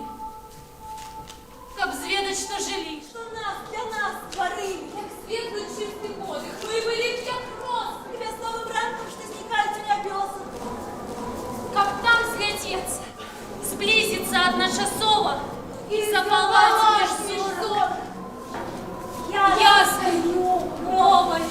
каб зведать, що живі, що нас для нас створили. як світлий чистий подих, ми були б як роз, Весновым ранком, что сникают у небеса. каб там зглядеться, зблизиться одночасово і запалать між зор ясной, новой.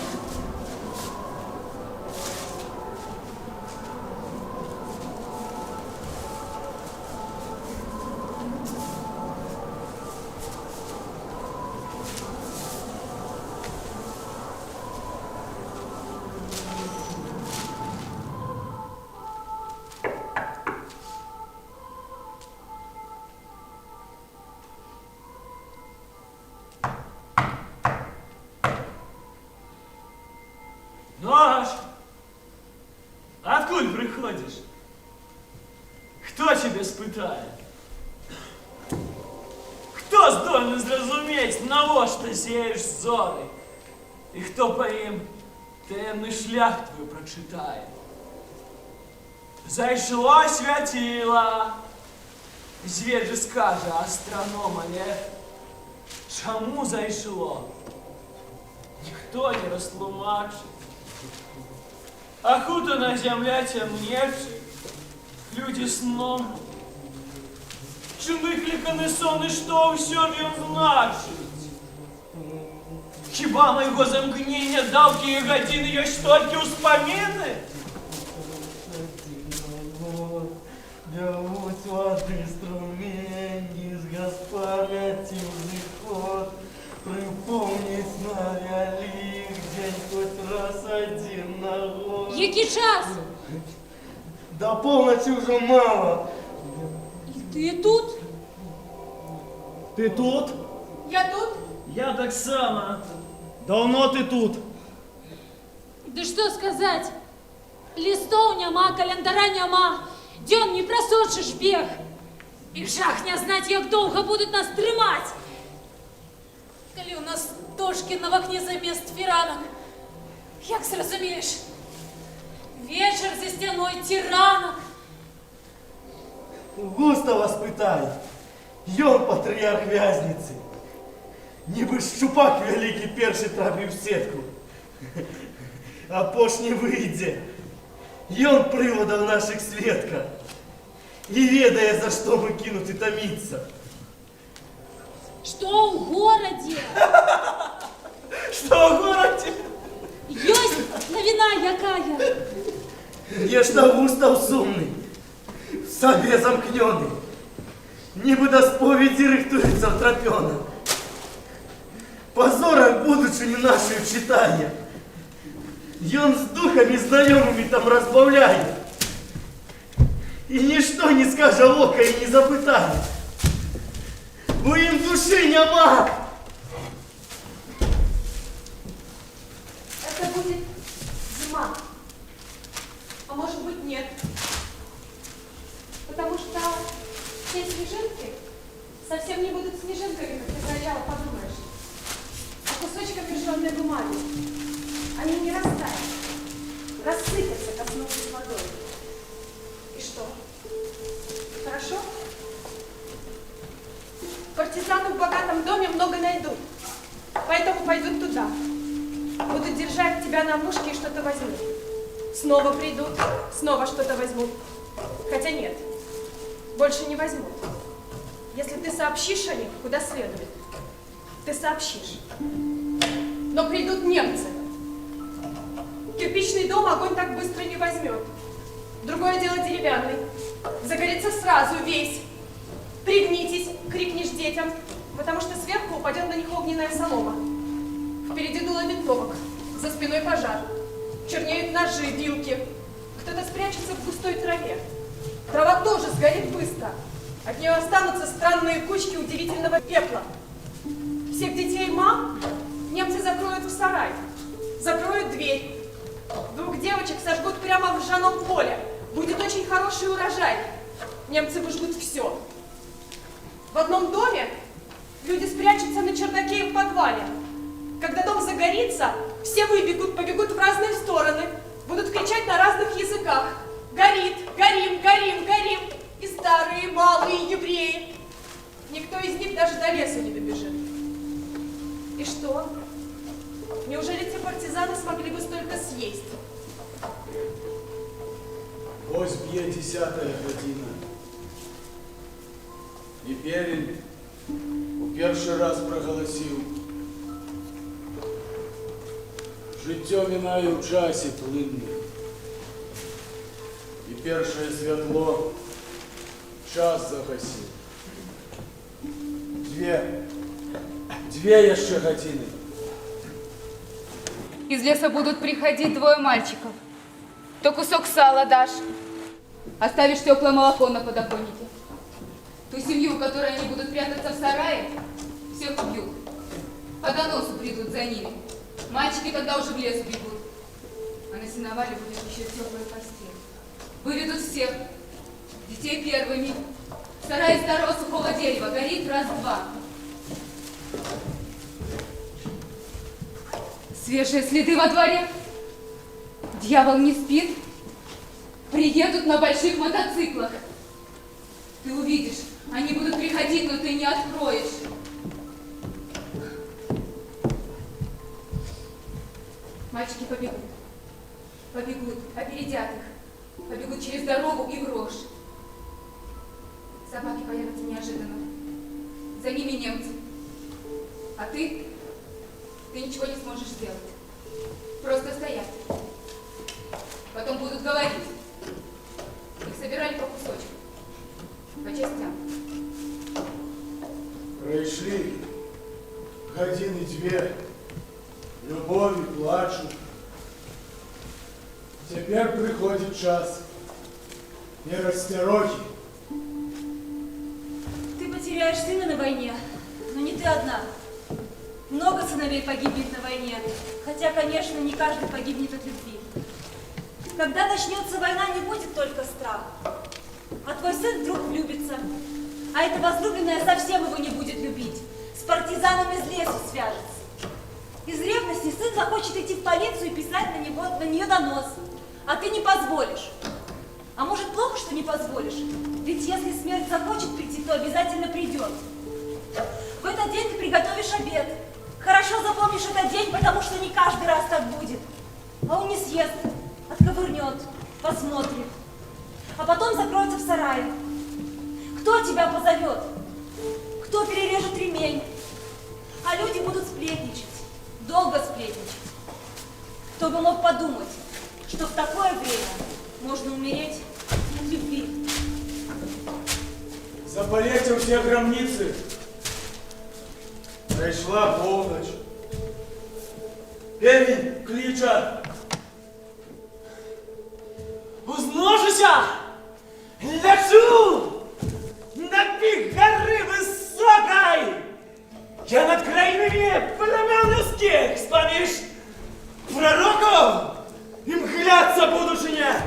ходишь? Кто тебе спитає? Хто здольний зрозуміти, навошта сієш зори? І хто по їм таємний шлях твій прочитає? Зайшло святіло, звір же скаже астроном, але чому зайшло? Ніхто не розтлумачить. Окутана земля темнеет, люди сном. Чим викликаний сон і що все він значить? Хіба моєго замкнення давки години є тільки успоміни? Бьют воды струмень, из Господи ход, припомнить навяли день хоть раз один на год. Який час? До полночи уже мало. І ти тут? Ти тут? Я тут? Я так само. Давно ти тут? Да что сказать? Листов нема, календара нема. Дён не просочишь бег. І жах не знать, як довго будуть нас тримати. Коли у нас дошки на вокне замість фіранок. Як зрозумієш? Вечір за стіною тиранок. У Густава спитай, ён патріарх в'язниці. Ніби щупак великий перший трапив в сетку. А пош не вийде. Ён приводов наших сведка. І ведає, за що ми кинути томиться. Что в городе? Що в городі? Есть новина якая? Є ж там Густав сумний, в собі замкнений. Ніби до сповіді рихтується втрапьона. Позорок будучини нашої читає. Ён з духами знайомими там розбавляє. І ніщо не скаже ока і не запитає. Бо їм душі нема. Это будет зима. А может быть нет. Потому что все снежинки совсем не будут снежинками, как ты сначала подумаешь, а кусочками жженой бумаги. Они не растают, рассыпятся, коснувшись водой. И что? Хорошо? Партизаны в богатом доме много найдут, поэтому пойдут туда. Будут держать тебя на мушке и что-то возьмут. Снова придут, снова что-то возьмут. Хотя нет, больше не возьмут. Если ты сообщишь о них, куда следует, ты сообщишь. Но придут немцы. Кирпичный дом огонь так быстро не возьмет. Другое дело деревянный. Загорится сразу весь. Пригнитесь, крикнешь детям, потому что сверху упадет на них огненная солома. Впереди дуло винтовок, за спиной пожар. Чернеют ножи, вилки. Кто-то спрячется в густой траве. Трава тоже сгорит быстро. От нее останутся странные кучки удивительного пепла. Всех детей и мам немцы закроют в сарай. Закроют дверь. 2 девочек сожгут прямо в ржаном поле. Будет очень хороший урожай. Немцы выжгут все. В одном доме люди спрячутся на чердаке и в подвале. Когда дом загорится, все выбегут, побегут в разные стороны, будут кричать на разных языках. Горит, горим, горим, горим. И старые, и малые, и евреи. Никто из них даже до лесу не добежит. И что? Неужели те партизаны смогли бы столько съесть? Ось б'є 10-та година. І Перін у перший раз проголосив. Життя минає в часі плинне. І перше світло час загасив. Две ще години. Из леса будут приходить 2 мальчиков. То кусок сала дашь, оставишь теплое молоко на подоконнике. Ту семью, в которой они будут прятаться в сарае, всех убьют. По доносу придут за ними. Мальчики тогда уже в лес бегут. А на сеновале будет еще теплая постель. Выведут всех. Детей первыми. Сарай из старого сухого дерева. Горит раз-два. Свежие следы во дворе. Дьявол не спит. Приедут на больших мотоциклах. Ты увидишь, они будут приходить, но ты не откроешь. Мальчики побегут. Побегут, опередят их. Побегут через дорогу и в рожь. Собаки появятся неожиданно. За ними немцы. А ты ничего не сможешь сделать. Просто стоять. Потом будут говорить. Их собирали по кусочкам. По частям. Пройшли годины две, любові, плачу. Тепер приходить час нерастерохи. Ты потеряешь сына на войне, но не ты одна. Много сыновей погибнет на войне, хотя, конечно, не каждый погибнет от любви. Когда начнется война, не будет только страха, а твой сын вдруг влюбится, а эта возлюбленная совсем его не будет любить, с партизанами из лесу свяжется. Из ревности сын захочет идти в полицию и писать на нее донос, а ты не позволишь. А может, плохо, что не позволишь? Ведь если смерть захочет прийти, то обязательно придет. В этот день ты приготовишь обед. Хорошо запомнишь этот день, потому что не каждый раз так будет. А он не съест, отковырнет, посмотрит. А потом закроется в сарае. Кто тебя позовет? Кто перережет ремень? А люди будут сплетничать, долго сплетничать. Кто бы мог подумать, что в такое время можно умереть от любви. Запалите все гробницы. Прийшла полночь. Певень клича. Узножуся! Лечу! На пик горы высокой! Я над краинами племен людских, вспомнишь пророков? И мглятся будущее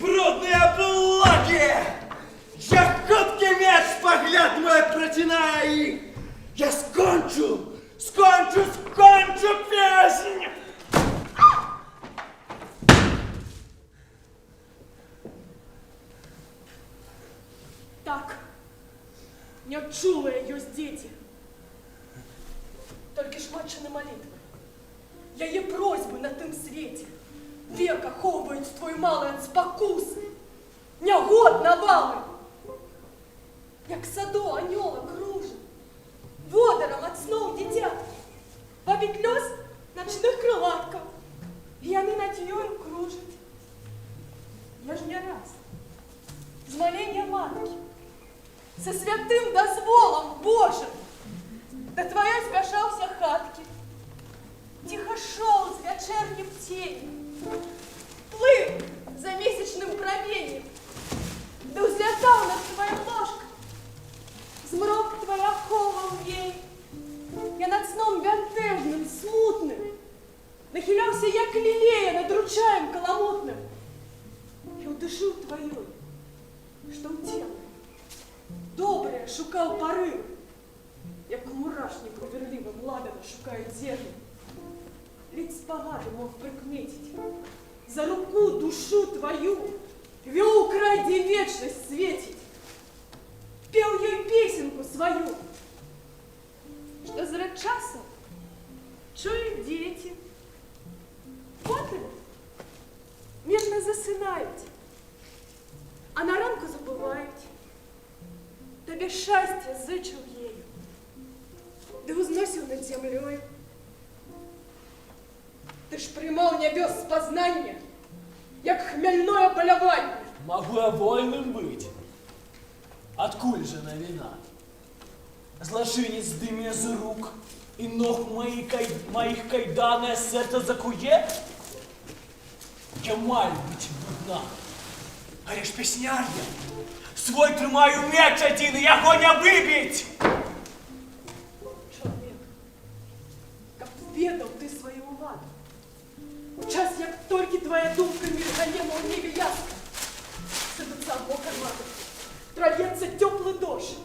брудные облаки! Я куткий меч погляд мой протинаю их! Я скончу песнь! Так, не отчула ее дети. Только ж матчины молитвы. Я ей просьбы на тым свете. Век ахоўваюць твой малы ад спакусы. Нягод навалы. Як саду анёла кружит. Водаром ад сноў дзіцяткі. Бабіць лёс начных крылаткаў. І яны над ёю кружаць. Я ж не раз. З малення маткі. Со святым дозволом Божим. До твоей спяшаўся хаткі. Тихо шел с вечерним тенью, плыл за месячным променем, да взлетал над твоим ложком, змрок твоя ховал ей. Я над сном бянтэжным, смутным, нахилялся як лилея над ручаем каламутным, и у душу твоей, что у тела, доброе шукал порыв, як мурашник уверлivым ладано шукает землю. Ведь спогады мог прикметить, за руку душу твою вел край, где вечность светить, пел ей песенку свою, что зря часом чуют дети, потом мирно засынають, а на ранку забувають. Тобі щастя зичив ею, да узносил над землей. Ты ж приймал небес познання, як хмельное полювання. Могу я вольным быть? Откуль же на вина? Злочинец дым из рук и ног моих кайдане сердце закує? Я маю быть будна, а я ж песнярня. Свой тримаю меч один, и його не выбить! Чоловік, как ведал ты свою ладу, час, як тільки твоя думка міргане, мов небі ясно, лица мокрый маток. Прольется теплый дождь.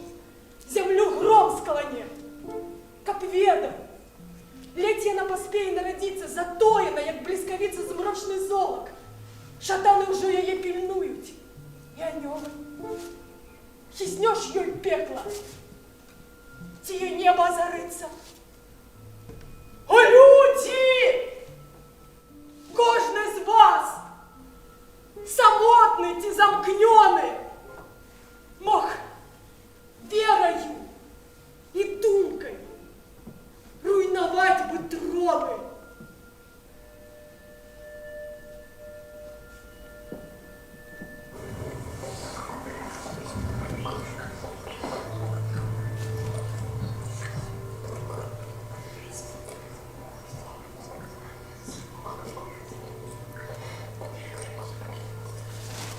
Землю гром сколоне. Каб ведав, летя на поспеє народиться, затоєна, як блискавиця змрочний золок. Шатани вже її пільнують. І аньоли. Хиснеш їй пекла. Тіє небо озариться. О, люди! Кожен з вас, самотний ті замкнений, мог верою и думкой руйновать бы троны.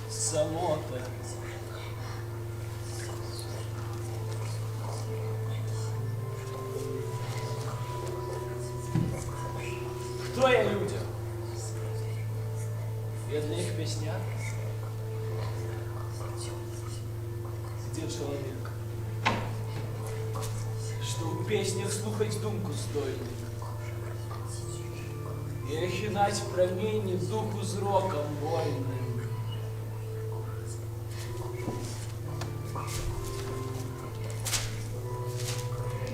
Самота. Кто я людям? Я для их песня. Где человек? Что в песнях слухать думку стойный. И охинать промени духу зроком вольным.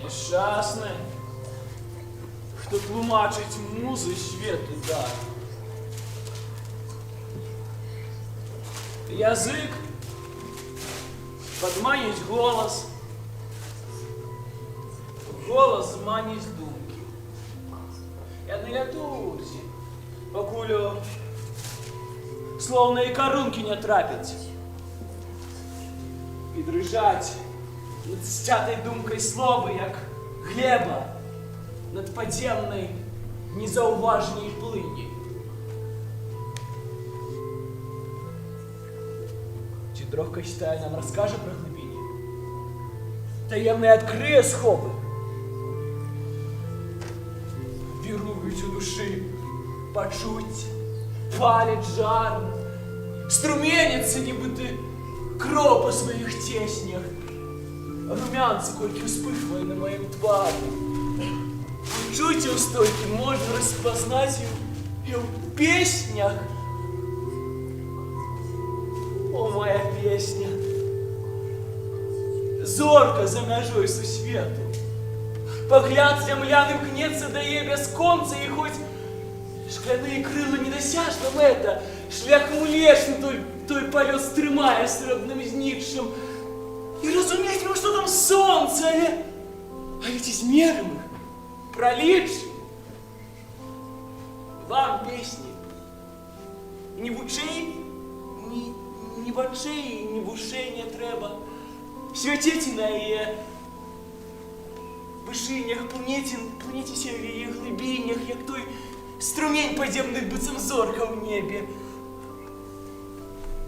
Нещасне, хто тлумачить музи світу дар. Язик подманить голос, голос зманить думки. Я не лятурзі, покулю, словно і корунки не трапить. І дрижать над стятой думкой слова, як глеба над подземной незауважней плыни. Чи дрогка читає нам розкаже про глибині? Таємне відкриє схоби. Вірують у душі, почуть, палить жар, струменится, нібито кров по своїх теснях. Румянці кольки вспыхивая на моем тваре. Чуйте стойки, можно распознать и в песнях. О, моя песня. Зорка за межой сусвету. Погляд земляным гнется дае без конца, и хоть шкляные крылы недосяжно это, шлях млечный той полет стримая с родным знікшим. И разумеете, ну что там солнце, а ведь измерим их, пролечь. Вам песни ни в учей, ни в очей, ни в ушей не треба. Святите на ее вышинях, планетіся в її глибинях, як той струмень подземних бицем зорка в небе.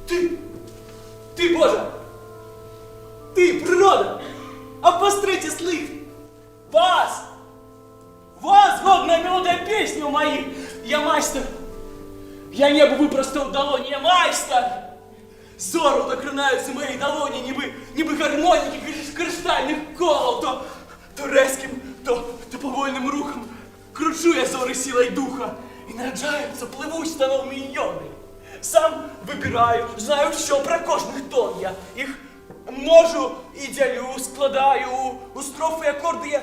Ты, Боже! Ты, природа, обострите слых! Вас, годная мелодия песни у моих! Я майстер! Я небо выпростал долони, я майстер! Зору докранаются мои долони, нібы гармоники криштальных колов, то резким, то повольным рухом. Кручу я зоры силой духа, и нараджаются, плывуть станов миллионы. Сам выбираю, знаю все про кожных тон, я их множу и делю, складаю, у строфы и аккорды я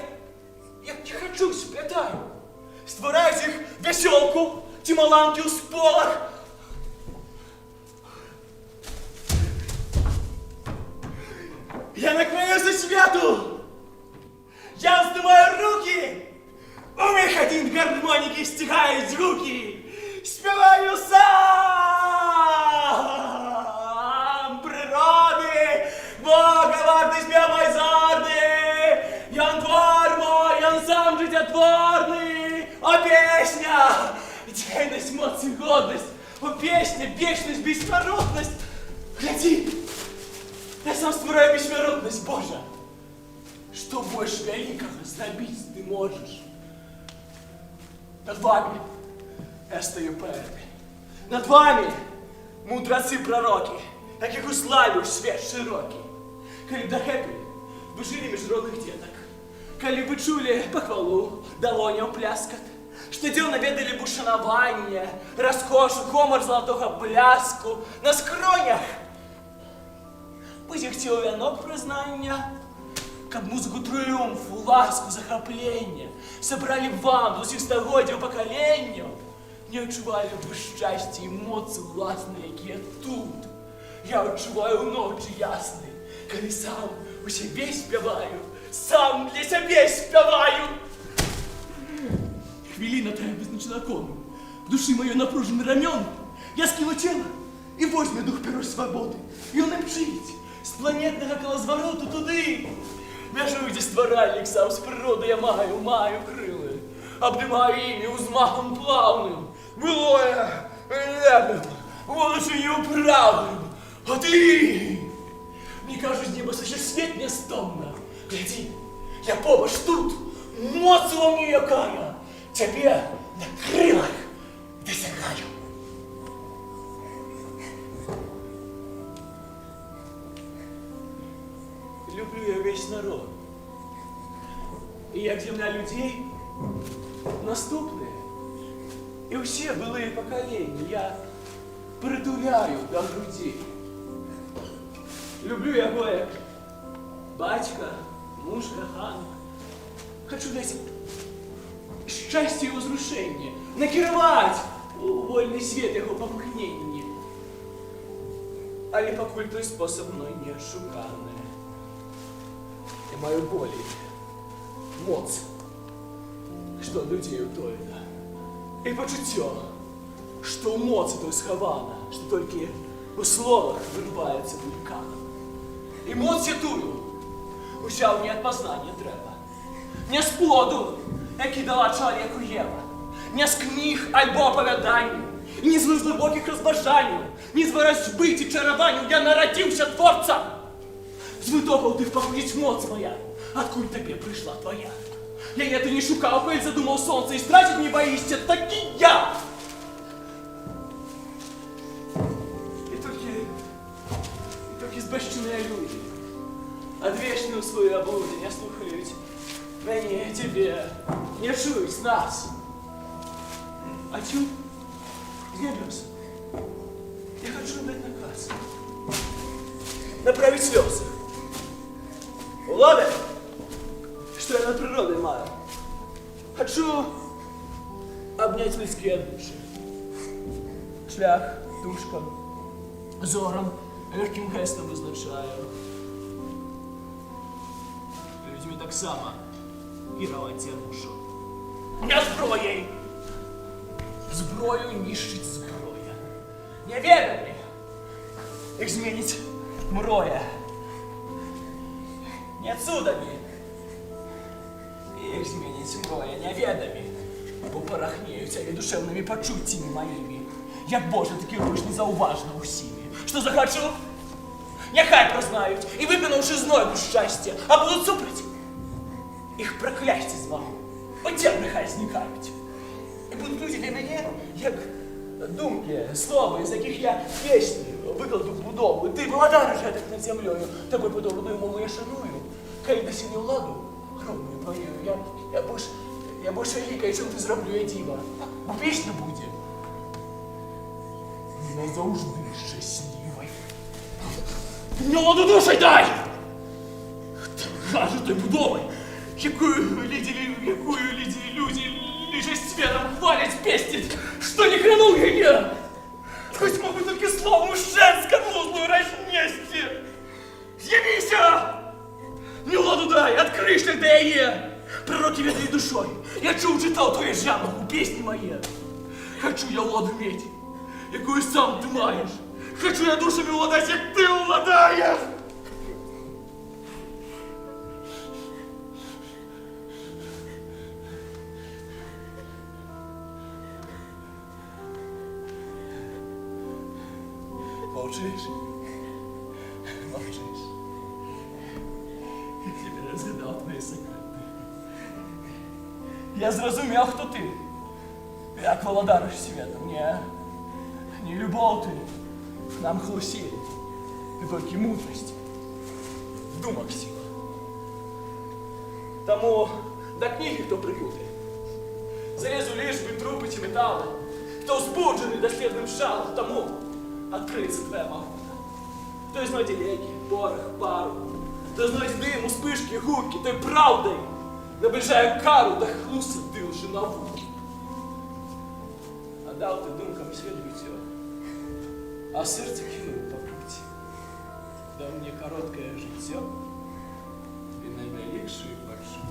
не хочу, сплетаю. Створяю их веселку, тималанки у сполох. Я наклоняюсь к свету, я вздымаю руки, у них один гармоники стихают звуки. Співаю сам природи, Бога вартий спів мой зарди, ян твор мой, ян сам життєтворний, о песня, дійність, моць і годність, о песня, вечность, беспородность. Гляди, я сам створяю беспородность, Боже. Что больше великого зробить ты можешь? Над вами я стою перед. Над вами, мудрецы пророки, як уславіш свет широкі. Калі б да гэпі вы жылі між родных дзетак, калі бы чулі пахвалу, далоняў пляскат, штодзённа ведалі б ушанаванне, раскошу, гомар залатога бляску на скронях. Позіхцеў вянок прызнання, каб музыку трыумфу, ласку, захаплення сабралі вам з усіх стагоддзяў пакаленняў, не адчувалі б шчасце і моцы ўласныя, якія тут. Я адчуваю ў ночы яснай, калі сам у сябе спяваю, сам для сябе спяваю. Хвіліна тая вызначена кону, душы маёй напружаны рамён, я скіну цела і возьме дух перой свабоды. Ён імчыць з планетнага колозвароту туды. Мяжу, дзе стваральнік сам з прыроды я маю крылы, абдымаю імі ўзмахам плаўным, былое левым, волачыню правым. А ты, мне кажуть, з неба сыше свет нястомна. Гляди, я побач тут, моц во мне якая, цябе на крылах досягаю. Люблю я весь народ. І як земля людей, наступные, і ўсе былыя пакаленні я притуляю до грудей. Люблю яго як бацька, муж, каханак. Хочу даць шчасце і ўзрушэнне, накіраваць у вольны свет яго памкненні. Але пакуль той спосаб мной не адшуканы. Я маю болей, моц, што ад людзей утоена. І пачуццё, што ў моцы той схавана, што толькі у словах вырываецца вулканам. І моц я тую узяў не ад пазнання трэба, не з плоду, які дала чалавеку Ева, не з кніг альбо апавяданняў, і не з глыбокіх разважанняў, не з варазьбы ці чараванняў я нарадзіўся творцам. З вытокаў тых паходзіць моц моя, адкуль табе прыйшла твоя. Яе ты не шукаў, калі задумаў сонца, і страціць не баішся, такі я. І толькі збэшчаныя людзі, адвечны ў сваёй аблудзе, не слухаюць мяне, цябе, не чуюць нас. А цю з нябёс я хочу даць наказ, направіць слёзы. Улады, што я над прыродай маю. Хочу абняць людскія душы. Шлях душкам, зорам, лёгкім гэстам вызначаю. Людзьмі таксама кіраваць я мушу. Не зброяй! Зброю нішчыць зброя. Няведамі іх зменіць мроя. Не цудамі іх зменіць мроя, няведамі, бо парахнеюць яе душэўнымі пачуццямі маімі. Як Божа, такі робіш незаўважна ўсімі. Што захачу? Няхай празнаюць і выпінуўшы знойду шчасце, а будуць супраць. Іх праклясці звагу, удзел няхай знікаюць. І будуць людзі для мяне, як думкі, словы, з якіх я песні выкладу будову. Ты валадар гэтак над зямлёю, табой падобную мову я шаную. Калі дасягне ўладу, громную твою, я больш вялікая, чым ты зраблю я дзіва. Бо песня будзе назаўжды шчаслівай. Мне ладу душай дай! Кажу той будовай, якую ледзі людзі ліжаць светом, хваляць, песняць, што не крануў яе. Хоць могу толькі слову женскому злую разнесці. З'явіся! Мне ладу дай, адкрый шлях да яе. Пророкі ведалі душой, я чуў, чытаў твоє жамах у песні мае. Хачу я ладу мець, якую сам ты маеш. Хачу я душамі уладаць, як ты уладаеш. Мовчиш? Мовчиш. Я тебе розгадав твої секрети. Я зрозумів, хто ти. Як володариш світом. Не любов ти нам хлусили. і тільки мудрість. Думок сила. Тому до книги, хто прикутий. Залезу лишби, трупи чи метали. Хто збуджений дослідним шалом, тому відкриється твоя могута. Хто знайде леки, порох, пару, хто знайде дим, успишки, губки, той правдою наближає кару до хлуса дилжи науки. А дав ти думкам світ життя, а серце кинув по пути. Дав мені коротке життя і найвеликший почуття.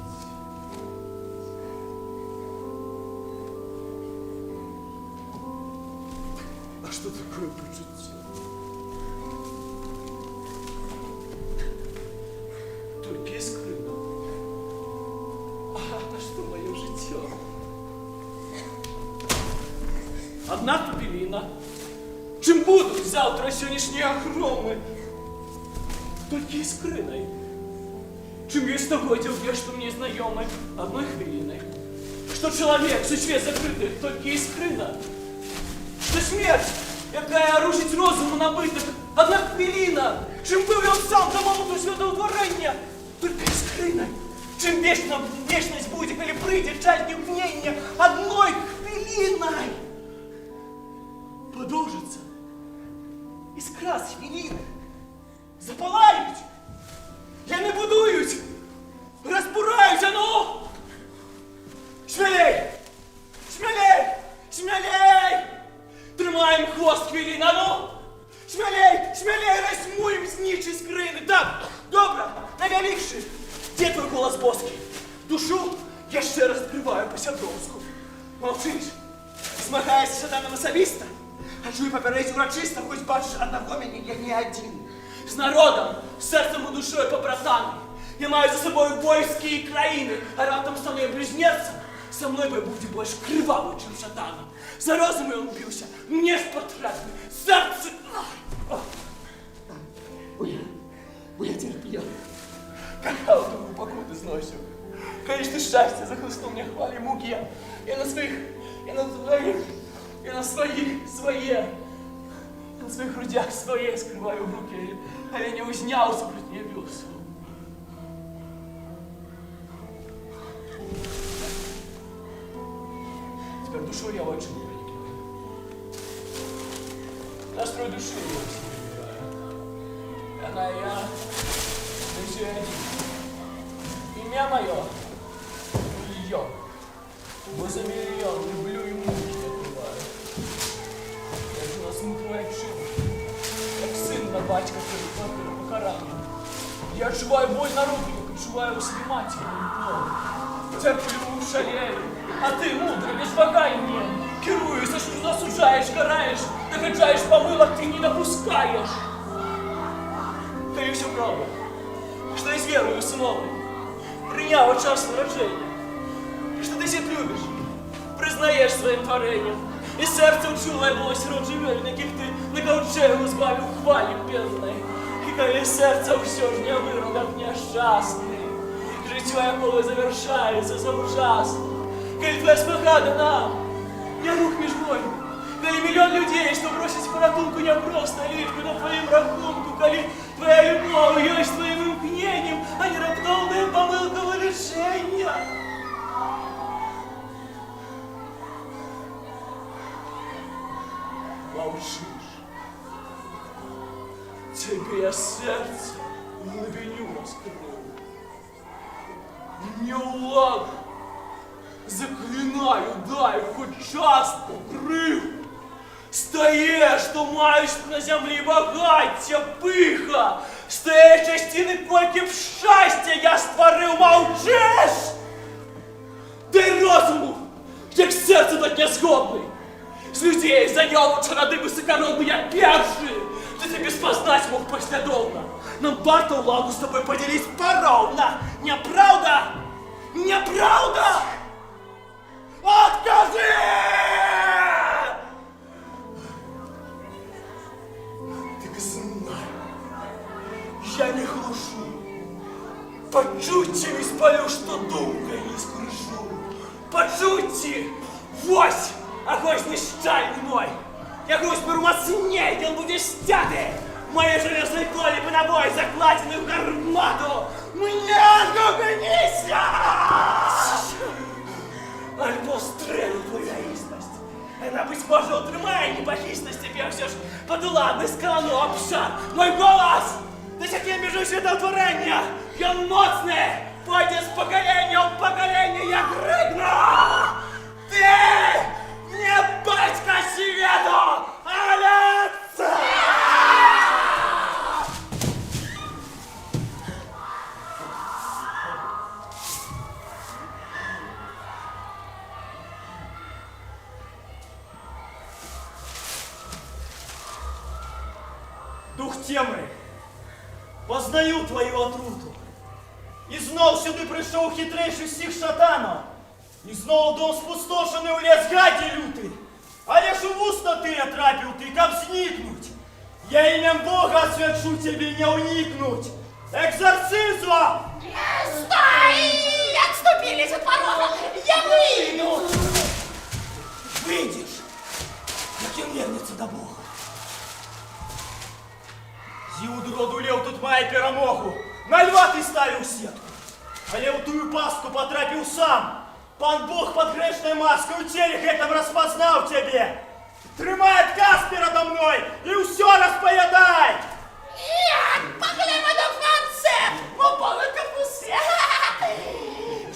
А что такое почуття? Только искренно. А что мое життя? Одна тупелина. Чим будуть завтра сьогоднішні огроми? Только искренной. Чим есть стогоддя в что мне знакомы одной хвилиной. Что человек, существ закрытых, только искренно. Что смерть, якая рушить розуму набитих, одна хвилина. Чим був він сам до моменту святого творення, только искренной. Чим вечность будет, или прийде час дневнения одной хвилиной. Продовжится. Іскра з хвилини. Запалають. Я не будують. Розбураються, ну! Смелей! Смелей! Смелей! Тримаємо хвост хвилина, ну! Смелей! Смелей! Розьмуємо з ніч іскрини! Так, добре, найвеликший! Де твій голос боский? Душу я ще раз відкриваю по-сябровську. Мовчиш? Змагаєшся з сатаном особисто? А чую попередь урочисто, хоч бачиш одного мене, я не один. З народом, з серцем і душою побратами. Я маю за собою войски і країни, а раптом стану я близнецом. Со мною би буде більш кривавий, чим шатаном. За розум він бився, мені ж потрапив, серце... Бо я терпел. Какая душу покуты сносил. Конечно, счастье захлестнул мне хвали муки. Я на своих, я на своих грудях своей скрываю руки, а я не узнялся, блядь, не бился. Теперь душой я очень не проникаю. Настрой души я очень не выбираю. Она и я, мы все один. Имя мое — ее. Мы за миллион, люблю и муки отрываю. Я жила смутную отчину, как сын на батька перед покаранием. Я отчуваю боль на руках, отчуваю себе материну боль. Терплю, шалею, а ты, мудро, без вагай мне, керуешь, осуждаешь, караешь, докончаешь помылок, ты не допускаешь. Ты все правда, что я верую сыновой, приняв час народжения, что ты всех любишь, признаешь своим творением, и сердце учулое было сирот живет, яких ты на ковчегу збавив хвалі пенной, и коли сердце все ж не вырвал несчастный, життя якого завершается за ужасно, коли твоя спогада нам, не рух між войн, коли миллион людей, что бросить порятунку не просто лишь на твоим рахунку, коли твоя любовь есть твоим имкнением, а не раптовная помылка решения. Молчишь. Тебе я сердце в глубиню раскрыл. Не уладу. Заклинаю, дай хоть час покрив. Стає, що маєш на землі багаття, пиха. Стає частини, кольки б щастя я створив, мовчиш. Дай розуму, як серце до дня згодний. З людей зайняв чароди високородний, я перший. Ты тебе спознать мог послідовно. Нам варто владу з тобою поділити поровно. Неправда? Неправда? Откажи! Ты знай, я не глушу. Почуйте, не спалю, что думкой не скрышу. Почуйте, вось, огонь знищай мной. Я грусть беру мацней, він буде стяти. моей железной коли бы на бой закладены в гармату. Мне гонися! Альбо стрелю твоя істность. Она, быть может, утримає непохищность тебе все ж подуладный скалану обшар. Мой голос! До сих пір біжу світотворення! Ён моцний! Пойде з покоління в покоління, як ригна! Ти не батька світу, але це! Дух темры, познаю твою отруту. І знов сюди прийшов хитрейший з всіх шатанов. І знов дом спустошений у лес гаді лютий. Але ж у вуста ты отрапил, ты как зникнуть. Я имем Бога освячу тебе не уникнуть. Экзорцизм! Стой! Отступились от порога! Я выйду! Выйдешь, как он вернется до Бога. Зиуду роду лев тут має перемогу. На льва ты ставил сетку. А я в тую пастку потрапил сам. Пан Бог под грешной маской у телек этом распознал тебе. Тримай отказ передо мной и все распоядай. Як поглянемо до Франце, мовили капусе.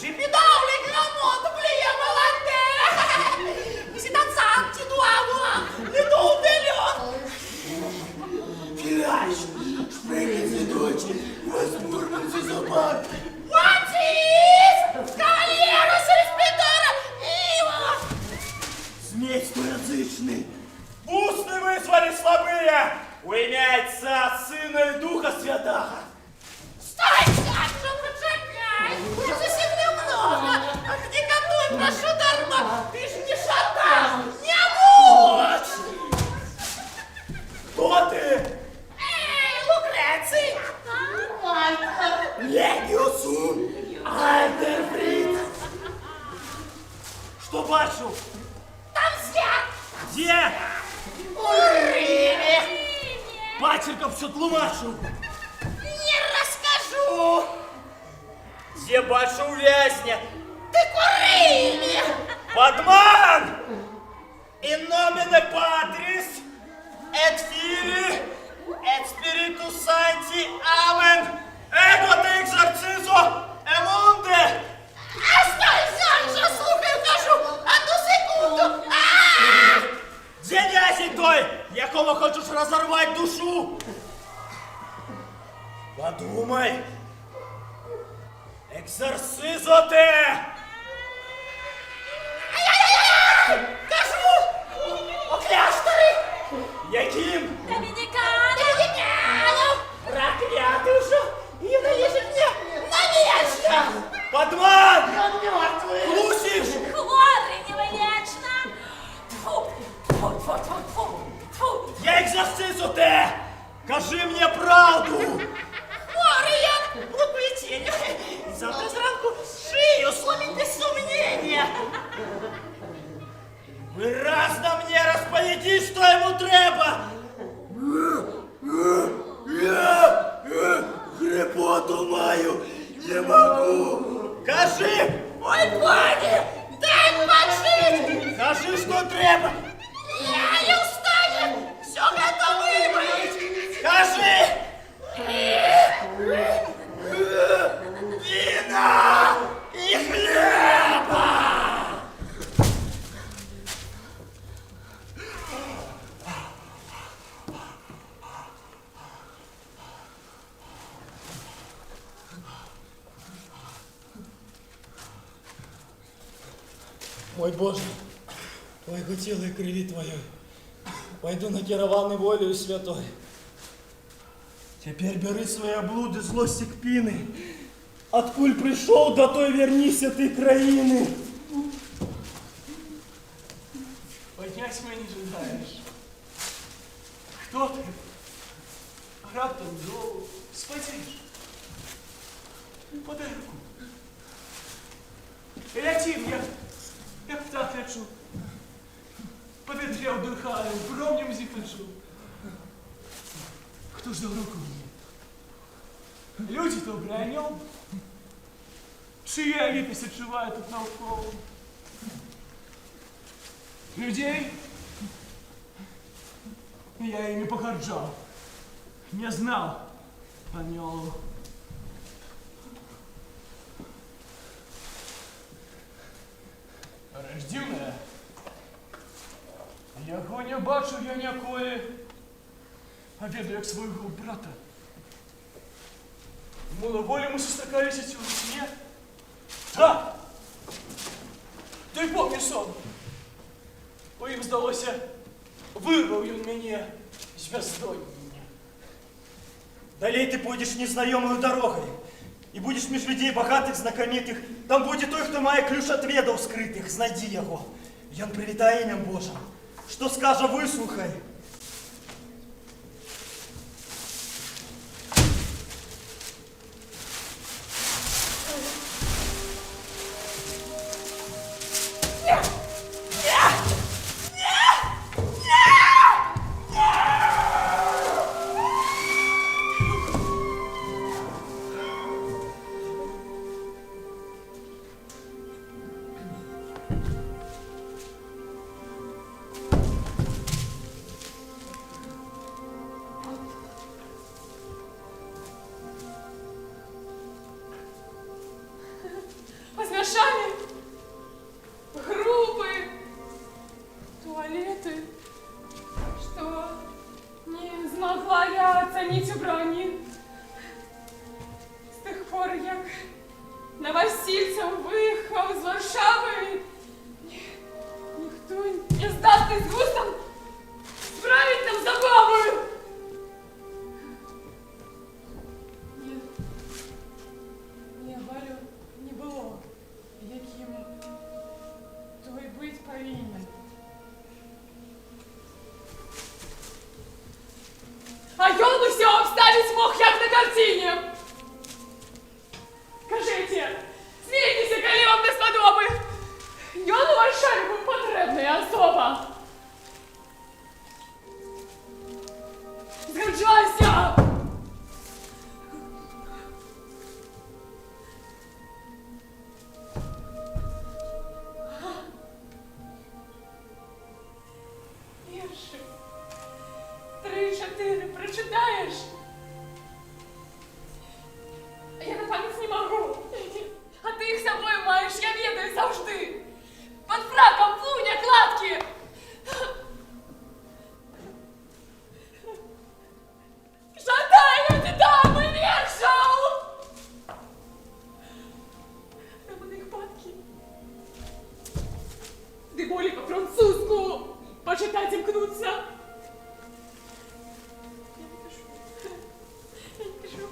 Чи підовли грамоту плює молоде. Сітацам ті дуану, не доуделен. Филяш, шпрыгайте, дочь, возбурманцы зубак. Ватис! Кавалеру Сереспидора! Ива! Змей стоязычный, усны вызвали слабые, у имя Отца, Сына и Духа Святаго. Стой, Саша, почекай! Уже совсем немного! Ах, не готовь нашу дарма! Ты ж не шатан! Не муж! Кто ты? Эй, Лукреций! Легиосум, Альтерфрид. Что бачу? Там свят! Где? У Риме! Пачерков все тлумачу. Не расскажу! Где бачу увязня? Так у Риме! Подман! In nomine Patris, et Filii, et Spiritus Sancti, Amen. Ego te exorcizo, emunde! Стой, Саша, слухай, кажу! Одну секунду! Где дядень той, якому хочешь разорвать душу? Подумай. Экзорцизо ты! Кажу! У кляштері! Яким? Доминиканов! Проклятый уже! И належит мне навечно! Подман! Мертвый! Глусишь? Хворый невечно! Тьфу! Тьфу, тьфу, тьфу, тьфу, тьфу! Я экзорцизо ты! Кажи мне правду! Хворый я! Глупые тени! Завтра зранку шею сломить без сомнения! Ви раз на мне розповідіть, що йому треба! Я грипоту маю, не могу! Кажи! Ой, пані! Дай почить! Кажи, що треба! Я не встану! Все готово выбрать! Кажи! Вина и хлеба! Мой Боже, Твоего тела и крови Твоей, пойду накерованный волею святой. Теперь бери свои облуды, злости к пины. Откуль пришел, до той вернися ты краины. Поднять меня не жадаешь. Кто ты? Раптом зову. Спадешь. Подай руку. Летим, я птах лечу. Повітря вдихаю, промнем зіточу. хто ж дав руку мені? Люди добрі, а ньому? Чия літость відчуває тут навколо? Людей? Я ими походжав, не знав о ньому. Рождівне, його не бачив я ніякої, а веду як свого брата. Миловолі ми зустрікалися у сні. Так! Ти помніш сон. Бо їм здалося, вирвав він мене звездою. Далей ты пойдешь незнакомой дорогой, и будешь меж людей богатых, знакомитых. Там будет той, кто має ключ от ведов скрытых, знайди его. Ён привітає ім'ям Божим. Что скаже, выслухай. Возмешали группы, туалеты, что не змогла я оценить убрание. З тих пор, як новосільцем виїхав з Варшави, ніхто не здатний з густом справить нам забаву. Ні, Валю не було, яким той бить повинен. А ён усе обставить мог, як на картині. Кажите, смійтеся, коли вам не сподоби. Ён у Варшаві був потрібний особа. Згаджайся! Вірші. 3-4 прочитаєш? Я на пам'ять не можу. А ти їх з собою маєш, я ведаю завжди. Під фраком плуня кладки. Жадаю ти дами віршал! Там у них падки. Де болі по-французьку почитать імкнуться. Я не пишу.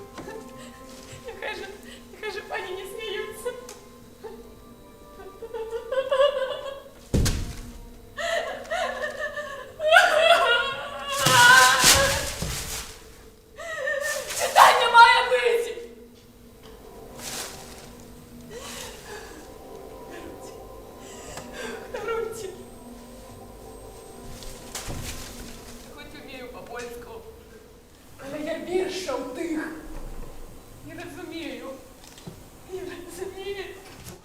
Нехай же пані не сміються. Читання має бути! Даруйте. Хоч умію по-польську, але я вірша у тих. Не розумію. Не розумію.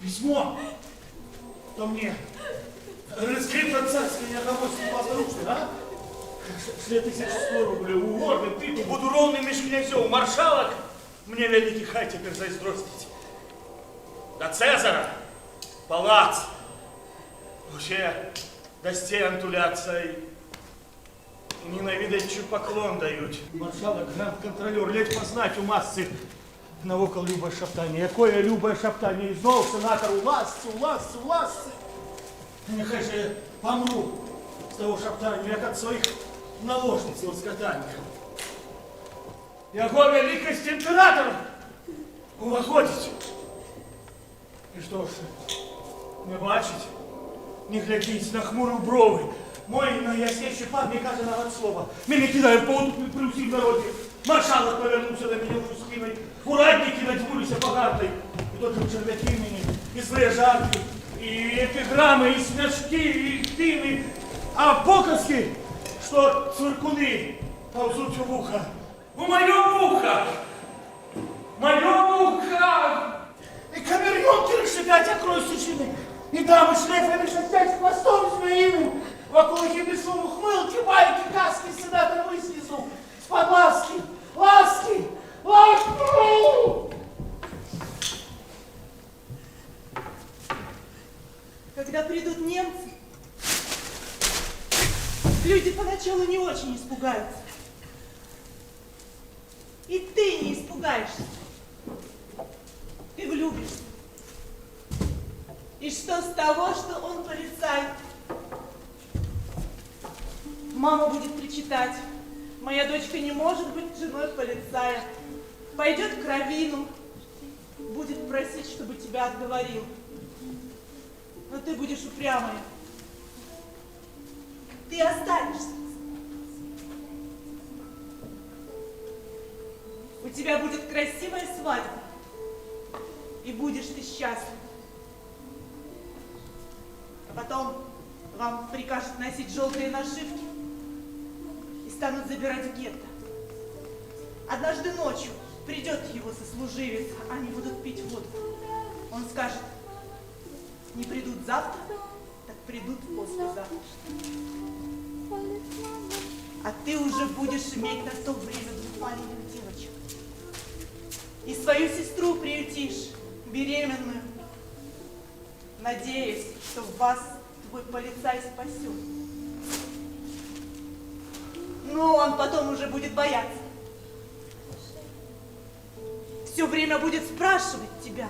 Письмо! То мне. Раскрыто царское неодобольство воздушное, а? 6100 рублей. Угодный ты, буду ровным меж князёв. Маршалок мне великий хай теперь заиздростить. До Цезара палац. Вообще до стен туляться и ненавидящий поклон дают. Маршалок, гранд-контролер, ледь познать у массы навокал любое шаптание. Якое любое шаптание. И снова сенатор уласцы. Нехай же я помру с того шаптания, як от своих наложниц лоскотания. Яго великость императора увоходить. И что ж, не бачить, не глядіть на хмуру брови. Мой найяснейший пан не каже навіть слова. Мене кидає в поводу при усім народі. Маршалок повернувся до мене вже спиною. Урадники надьмулися погартой. І тут же черв'яки мені, і свої жарти, і епіграми, і смячки, і хтини. А показки, що цвиркуни повзуть у вуха. в моем ухе! В моем ухе! И камерюнкеры шагать окрой сучины, и дамы шлейфами шатять хвостом змеиным, вокруг их без шума хмылки, байки, каски, седата мы снизу, с-под ласки, ласки, ласки! Когда придут немцы, люди поначалу не очень испугаются. И ты не испугаешься. Ты влюбишься. И что с того, что он полицай? Мама будет причитать: моя дочка не может быть женой полицая. Пойдет к раввину, будет просить, чтобы тебя отговорил. Но ты будешь упрямая. Ты останешься. У тебя будет красивая свадьба. И будешь ты счастлив. А потом вам прикажут носить желтые нашивки и станут забирать в гетто. Однажды ночью придет его сослуживец, они будут пить водку. Он скажет: не придут завтра, так придут послезавтра. А ты уже будешь иметь на то время 2 маленьких девочек. И свою сестру приютишь, беременную, надеясь, что вас твой полицай спасет. Но он потом уже будет бояться. Все время будет спрашивать тебя: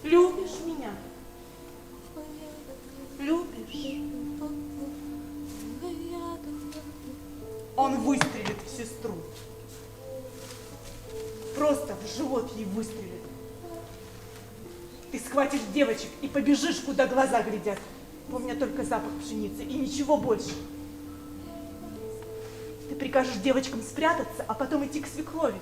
любишь меня? Любишь? Он выстрелит в сестру. Просто в живот ей выстрелит. Ты схватишь девочек и побежишь, куда глаза глядят, помня только запах пшеницы и ничего больше. Ты прикажешь девочкам спрятаться, а потом идти к свекрови.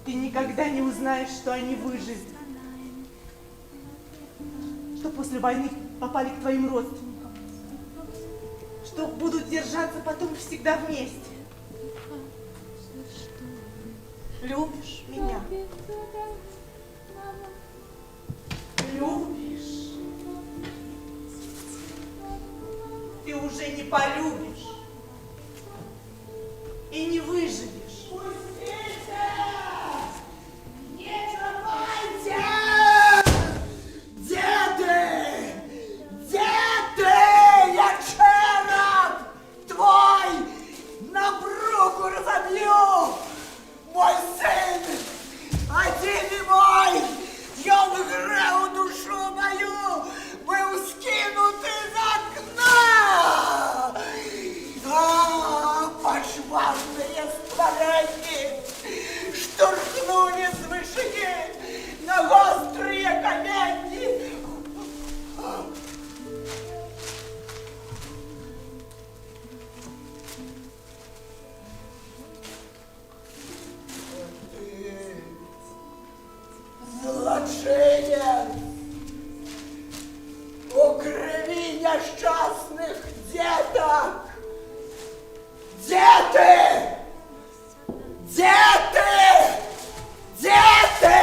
Ты никогда не узнаешь, что они выжили, что после войны попали к твоим родственникам, что будут держаться потом всегда вместе. Любишь меня? Любишь? Ты уже не полюбишь и не выживешь. Мой сын, один и мой, ён грел душу мою, был скинут из окна. Пошварные створения штурхнули с вышини на острые каменьки. Злочинец, у крови несчастных деток! Дети! Дети! Дети!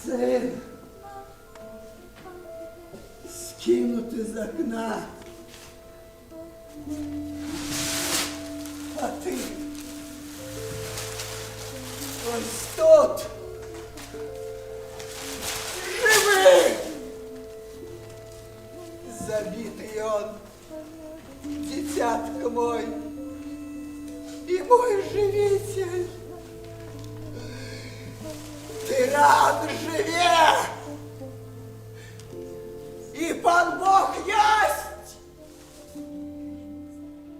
Сын скинут из окна. А ты ось тут, живый, забитый он, дитятка мой, и мой живитель. Ты рад живе, и пан Бог есть.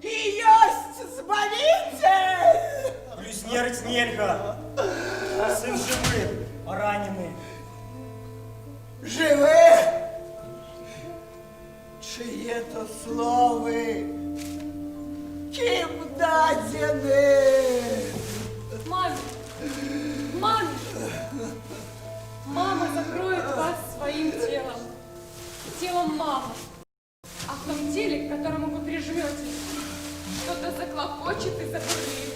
И есть Збавитель! Блюзнерить нельга. Сын живы, а раненый. Живы? Чьи-то словы ким дадены? Маме! Маме! Мама закроет вас своим телом. Телом мамы. А в том теле, к которому вы прижметесь, что-то заклокочет и забурлит.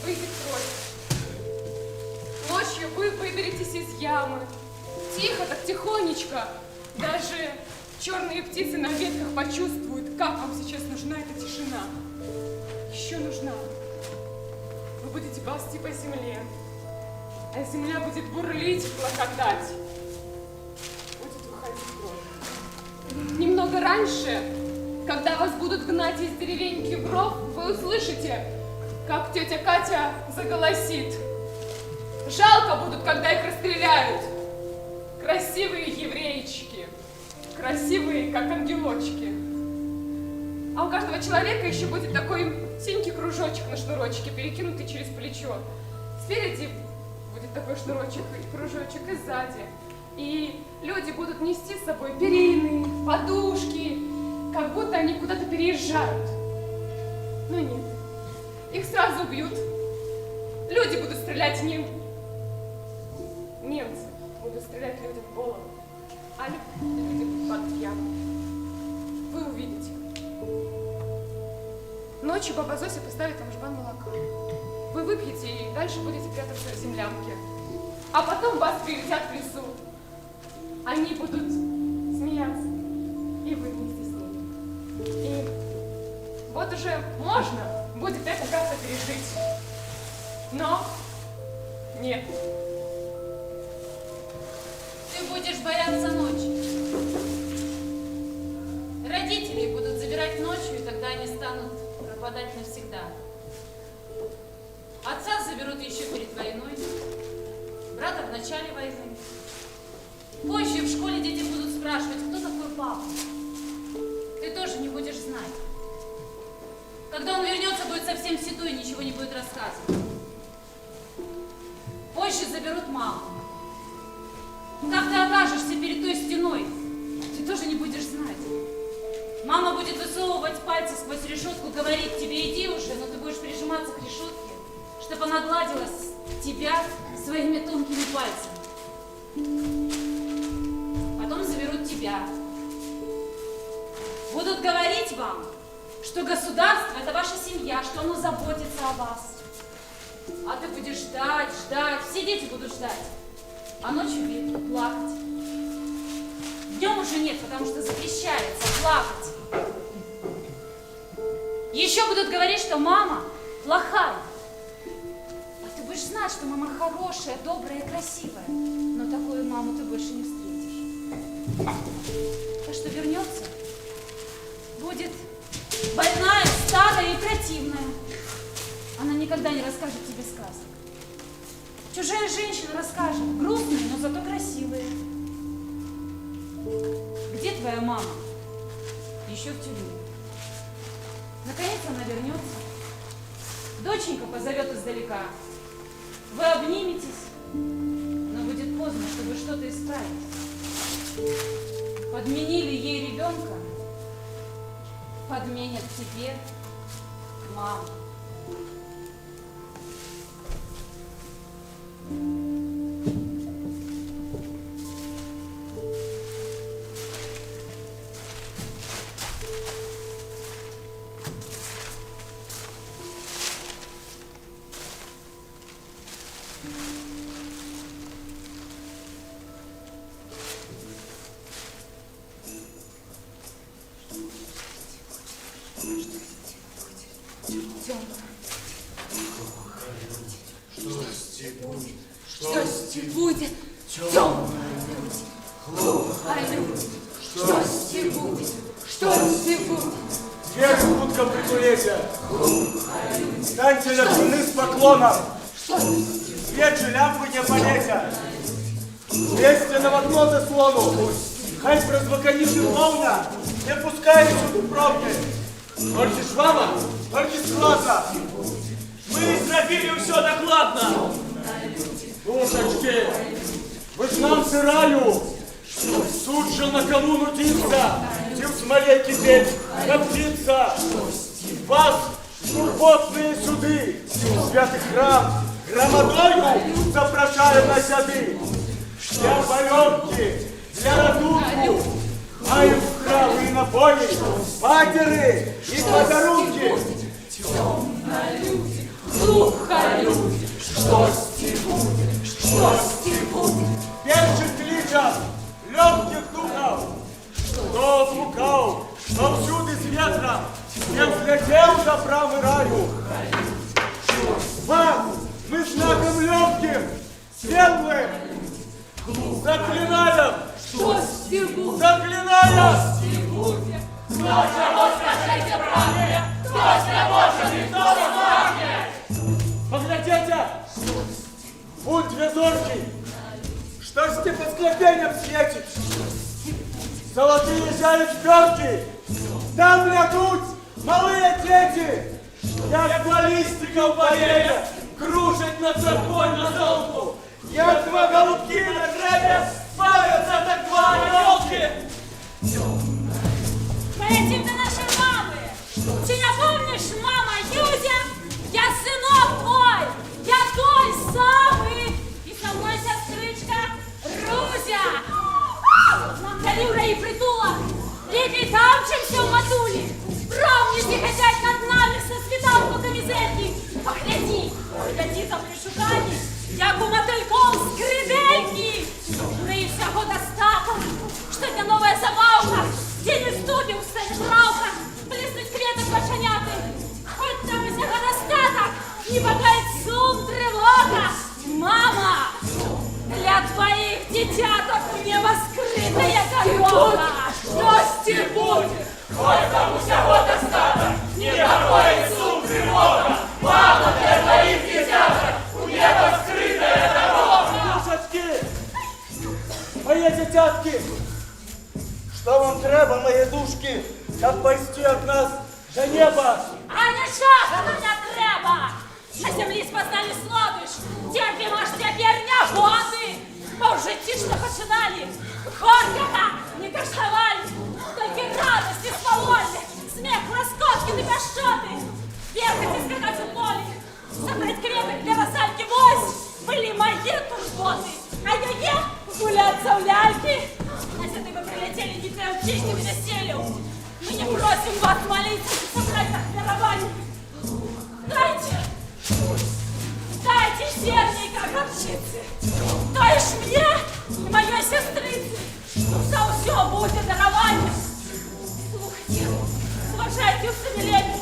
Выйдет кровь. Ночью вы выберетесь из ямы. Тихо, так тихонечко. Даже черные птицы на ветках почувствуют, как вам сейчас нужна эта тишина. Еще нужна. Вы будете ползти по земле, а земля будет бурлить, клокотать. Будет выходить кровь. Немного раньше, когда вас будут гнать из деревеньки в ров, вы услышите, как тетя Катя заголосит. Жалко будут, когда их расстреляют. Красивые еврейчики, красивые, как ангелочки. А у каждого человека еще будет такой синенький кружочек на шнурочке, перекинутый через плечо. Спереди будет такой шнурочек и кружочек, и сзади. И люди будут нести с собой перины, подушки, как будто они куда-то переезжают. Но нет, их сразу убьют. Люди будут стрелять немцы будут стрелять людям в голову, а люди будут падать в яму. Вы увидите. Ночью баба Зося поставит вам жбан молока. Вы выпьете и дальше будете прятаться в землянке. А потом вас привезят в лесу. Они будут смеяться, и вы вместе с ними. И вот уже можно будет это как-то пережить. Но нет. Ты будешь бояться ночи. Родители будут забирать ночью, и тогда они станут пропадать навсегда. Отца заберут еще перед войной, брата в начале войны. Позже в школе дети будут спрашивать, кто такой папа. Ты тоже не будешь знать. Когда он вернется, будет совсем седой и ничего не будет рассказывать. Позже заберут маму. Как ты окажешься перед той стеной, ты тоже не будешь знать. Мама будет высовывать пальцы сквозь решетку, говорить тебе, иди уже, но ты будешь прижиматься к решетке, чтобы она гладила тебя своими тонкими пальцами. Потом заберут тебя. Будут говорить вам, что государство – это ваша семья, что оно заботится о вас. А ты будешь ждать, все дети будут ждать. А ночью плакать. Днем уже нет, потому что запрещается плакать. Еще будут говорить, что мама плохая. А ты будешь знать, что мама хорошая, добрая, красивая. Но такую маму ты больше не встретишь. А что вернется, будет больная, старая и противная. Она никогда не расскажет тебе сказок. Чужая женщина расскажет, грустные, но зато красивые. Где твоя мама? Еще в тюрьме. Наконец она вернется. Доченька позовет издалека. Вы обниметесь, но будет поздно, чтобы что-то исправить. Подменили ей ребенка, подменят тебе маму. Будет темная люди, глухая люди. Что с будет? Что с будет? Вверх будка притулете. Станьте на цены с поклоном. Свечи лямпы не полетят. Вместе на окно заслону. Хай прозваканіше мовна, не пускай сюди пробки. Тільки ж вама, тільки складно. Ми зробили все докладно. Душечки, вы ж нам сыраю. Суд же на кому нудится, и в смоле кипеть, коптится. Вас, скурботные суды, в святый храм, громадою запрошаю на сяды. для паленки, для радунку. Маем вправы и напои, патеры и подарунки. Темнолюди, глухолюди, штости будет, штости будет. Перших кличат легких духов, кто слукал, но всюду с ветром, не взлетел за правый раю. Вам мы знаком легким, светлым, заклинаем, Штости будет, заклинаем. штости будет. Кто же вот скажите правде, кто сможет и кто смогнет? Поглядите, путь везоркий, что с тем подскопением светит. Золотые зяют перки, там лягут малые дети. Як баллистика в боеве, кружит над собой на золоту. Як два голубки на гребе, бавятся так два елки. Поедем до нашей мамы. Ты не помнишь, мама Юзя? Я сынок твой, я той самый. И со мной сестричка Рузя. Нам дали в раї притула. Лепей там, чем все в матуле. Правники хотят над нами со світанку камізельки. Погляди, погляди за пришукані, як у мотыльков скридельки. Ну и всего достаток, что это новая забавка. День и ступил, станешь раука, плеснуть кветок башаняты. Хоть там и всего достаток, не бывает сум, тревога. Мама, для твоих детяток мне воскрытая дорога. Счастье будет, хоть там у всего достаток, не бывает сум, тревога. Мама, для твоих детяток мне воскрытая дорога. Душечки, мои детятки, что вам треба, мои душки, как пойти от нас до неба? А не шага мене треба! На землі спознали слодиш, терпимо ж тепер негоди, бо в житті ж не починали, горького не коштовали, тільки радості свободи, сміх, лоскотки не пощоти, бегать и скакать в поле, собрать крепость для вассальки вось, были мои турботы, а я гуляться в ляльки. Если ты бы прилетели детей учить меня селю, мы не просим вас молиться и собрать на дарование. Дайте зерней, как горчицы, то ешь мне и моей сестрице, за все будет дарование. Слухайте, зважайте усамілені,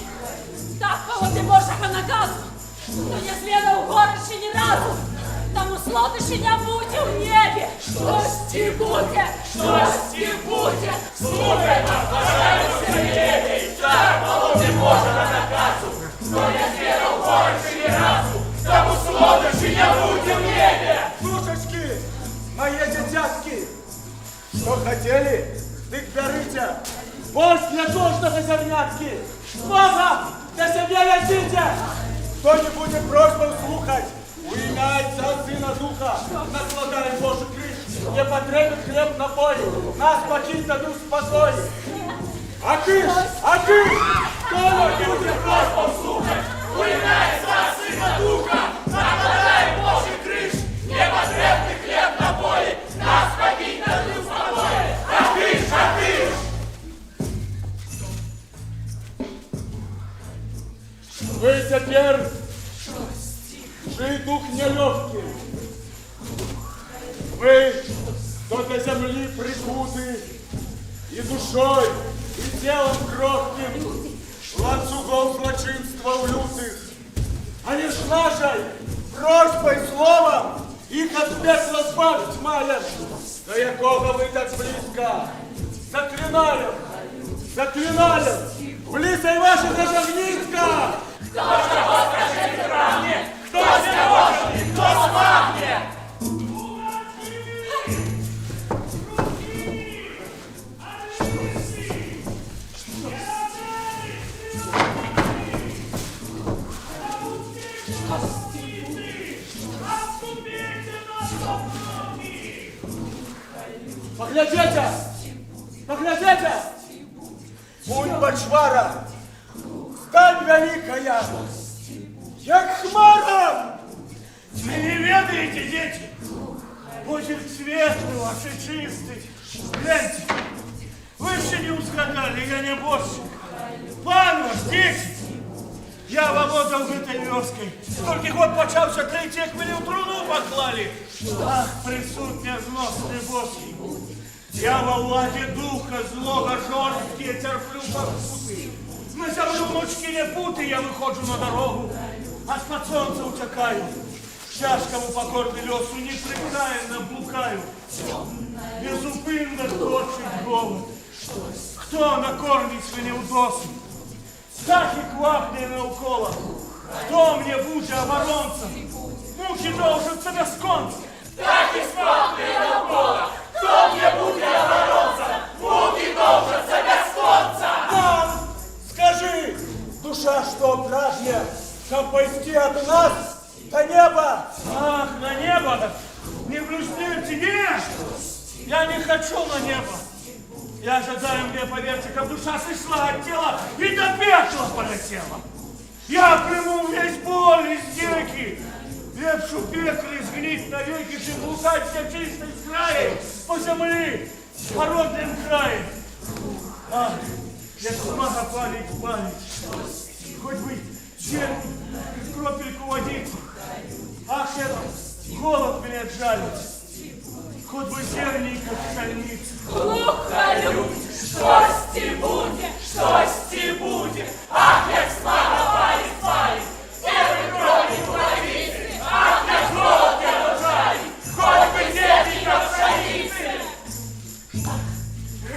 так поводи Божого наказу, хто не зведав горищі ні разу, тому слодиші не буде в небі. Щості буде, щості буде, слухай нас, зважайте усамілені, так поводи Божого наказу, хто не зведав горищі ні разу, тому слодиші не буде в небі. Душечки, мои детятки, что хотели, так берите. Борщ для кожного зернятки. Бога, для себя летите. Кто не будет просьбу слухать, уймяется от Сына Духа. Накладаем Божий крик, не потребен хлеб на поле, нас покинь дадут спокой. А ты, кто не будет просьбу слухать, уймяется от Сына Духа. Накладаем Божий крик, не потребен хлеб на поле, нас покинь дадут спокой. А ты. Вы теперь, чей дух нелегкий, вы, кто до земли прикуты, и душой, и телом кротким, ланцюгом злочинства лютых, а не с нашей просьбой словом их от пекла збавить маєм, до якого ви так близько. Заклинаем, близой ваших Огнитка! Кто же вас скажите правде? Кто сможет и кто смогнет? Поглядите! Будь бачвара, стань великая, як хмара! Вы не ведаете, дети, Озеро светлый, ваш и чистый. Гляньте, вы еще не узгадали, я не борщик. Пан ваш, дети, я володал этой вёской. Сколько год почався, 3 хвилин труну поклали. Ах, присутня зносный боский. Я во владе духа злого жорсткі терплю паскуди. На землю мочки не пути, я выходжу на дорогу, а с-под солнца утекаю. Тяжкому покорный лесу непрекаянно блукаю. Безупинно точит голод. Кто накормить меня удосу? Так и квапнее навколо. Кто мне будет оборонцем? Муки должен себе сконца. Так и квапнее навколо. Кто мне будет оборонцем? Муки должен себе сконца. Пан, скажи, душа что прагне, как пойти от нас до неба? Ах, на небо! Не блюсти тебе! Я не хочу на небо! Я ожидаю мне, поверьте, как душа сошла от тела и до пекла полетела! Я приму весь боль из деки! Лепшу в пекле сгнить навеки, чем блукать все чистой с края по земли, по родным крае! Ах, як смага палить! Хоть бы чем кропельку водить! Ах, это голод меня жалит, хоть бы зерненько в пшенице. Глухолюдь, штось буде, ах, як смага палить, первый кровик ловить, ах, як голод я жалит, хоть бы зерненько в пшенице.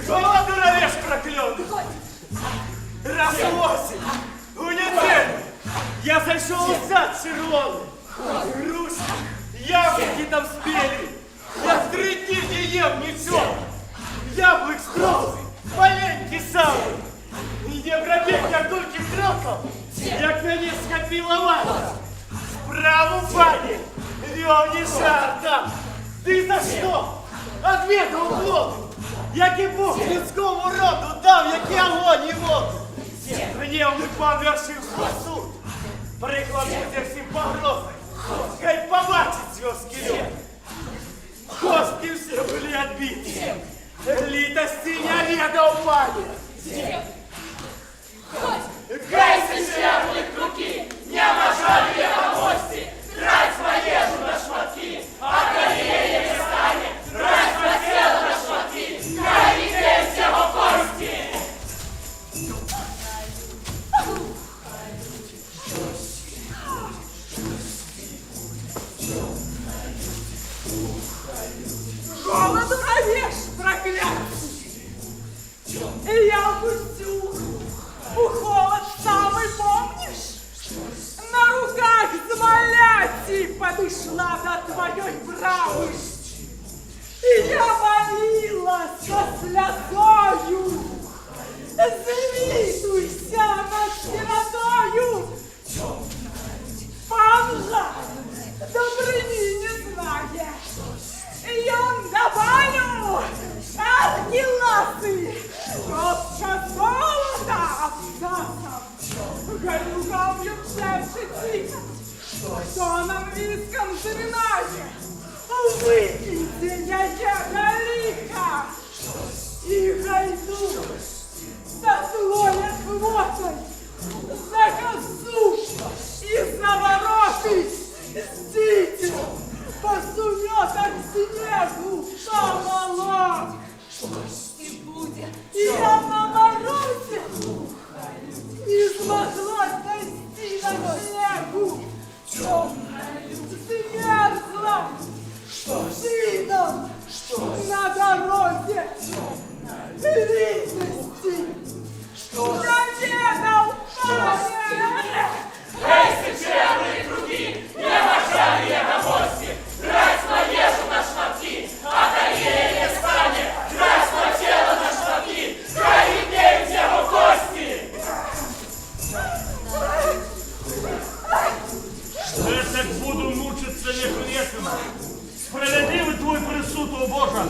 Голод дуровеш проклённый! Раз в 8, в неделю, я зашел в сад червоный. Груши, яблоки там спели. Я 3 дни не ем ничего. Яблок строгий, маленький самый. И не пробег я только кроком, як мені схопила вата. Справу пані, вел не жарта. Ты за что? Ответил воду. Як и Бог людскому роду дав, як и огонь и воду. Гневный пан вершив свой суд. Приклад буде всім погрозой. Хай побачить звездки лед. Костки все были отбиты. Литости не ведал пани. Гай сечерли руки, не нажали я гости, трать моежу на шматки, а колея не станет, трать хотела на шматки, гай не всего кости. Голоду навеш, проклятый! И я опустю у холод самый, помнишь? На руках смоляти подошла до твоей бравы. И я молила со слезою, звитуйся над сиротою. Панжа, добрыни не знає. И он добавил шарки ласы, копча золота обсасом. Горюгавью пшепче тихо, кто нам виском зринає. Выпейте, я галика, и гайду за злое хвотой, за косу и за вороты стите. Посумёток снегу помолоть. И будет. Я на морозе не смогла дойти на снегу. Замерзла сыном на дороге. Личности проведал парень. Эй, сечерные круги, не нажали я гости, трать моежу на шматки, а колея не станет, трать хотела на шматки, гай виднеют его кости. Я так буду мучиться век веком. Справедливый твой присуд, о Боже.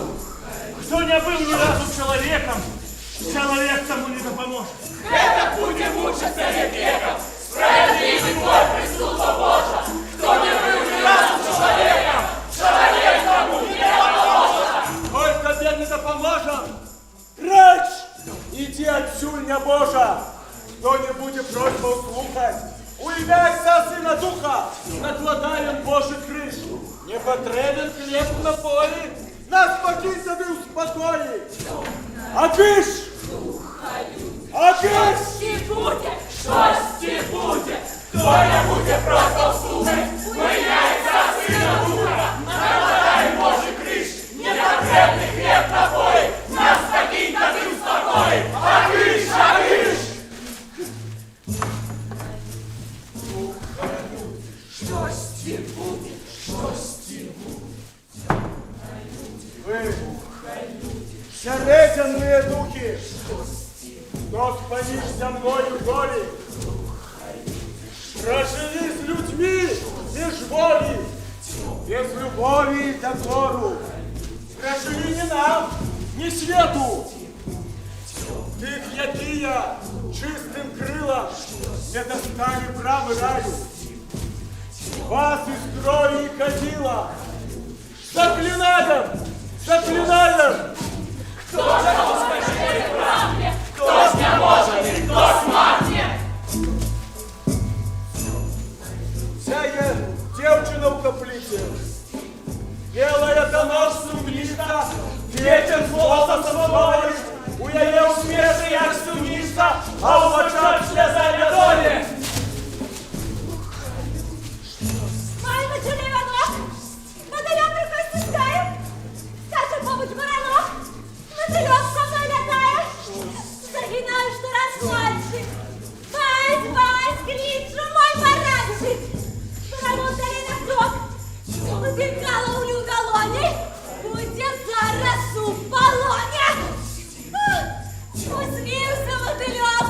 Кто не был ни разу человеком, человек тому не допоможет. Это будем мучиться век веком. Справедливый твой присуд, о Боже! Кто не был ни разу человеком, человек тому не потребен хліб на полі, нас покинь тобі у спокої. А ти ж! А ти ж! Щось буде, щось буде, доля буде просто слухай, виняється сина духа, нагадай, може, криш, непотребний хліб на полі, нас покинь тобі у спокої, а криш, а криш! Щось буде, щось буде. Ви, серединні духи, хто споміжся мною долі, прожили з людьми між волі, без любові і докору, прожили ні нам, ні світу. Тих, які я чистим крилом не достали брами раю, вас із крові і кадила, заклинаем! Заклинаем! Хто ж розкажи правді, хто ж не може, хто смарті? Вся я девчина в каплице, белая до нож сумница, ветер з голосом говорить, у яє усміхи, як сумница, а у очах сльоза недолі. Маємо череванок, мотиля приходь стискаю, скаче побудь воронок, мотильок со мною лякає, загинаю, що раз мальчик. Вась, Вась, кличу, мой баранчик, поработали на крок, выбегала у неудалоне, буде зараз у полоне. Усмівся мотильок,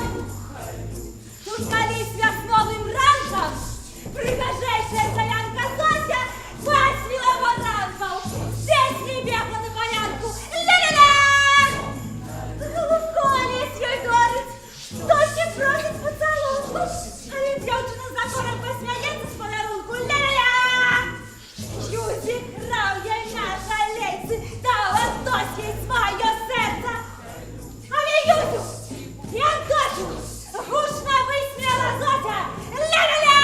тут колись весновим ранком пригожейшая солянка Зося пасвила баранков. Здесь не бегла на полянку. Ля-ля-ля! Голубко лезь ей горить, Зося просить поцелунку, а він дівчина за кором посміється з подарунку. Ля-ля-ля! Юзик крав їй на жалейці, дав Антось їй своє серце. Але Юзю, і Антошу, гучно висміяла Зося. Ля-ля-ля!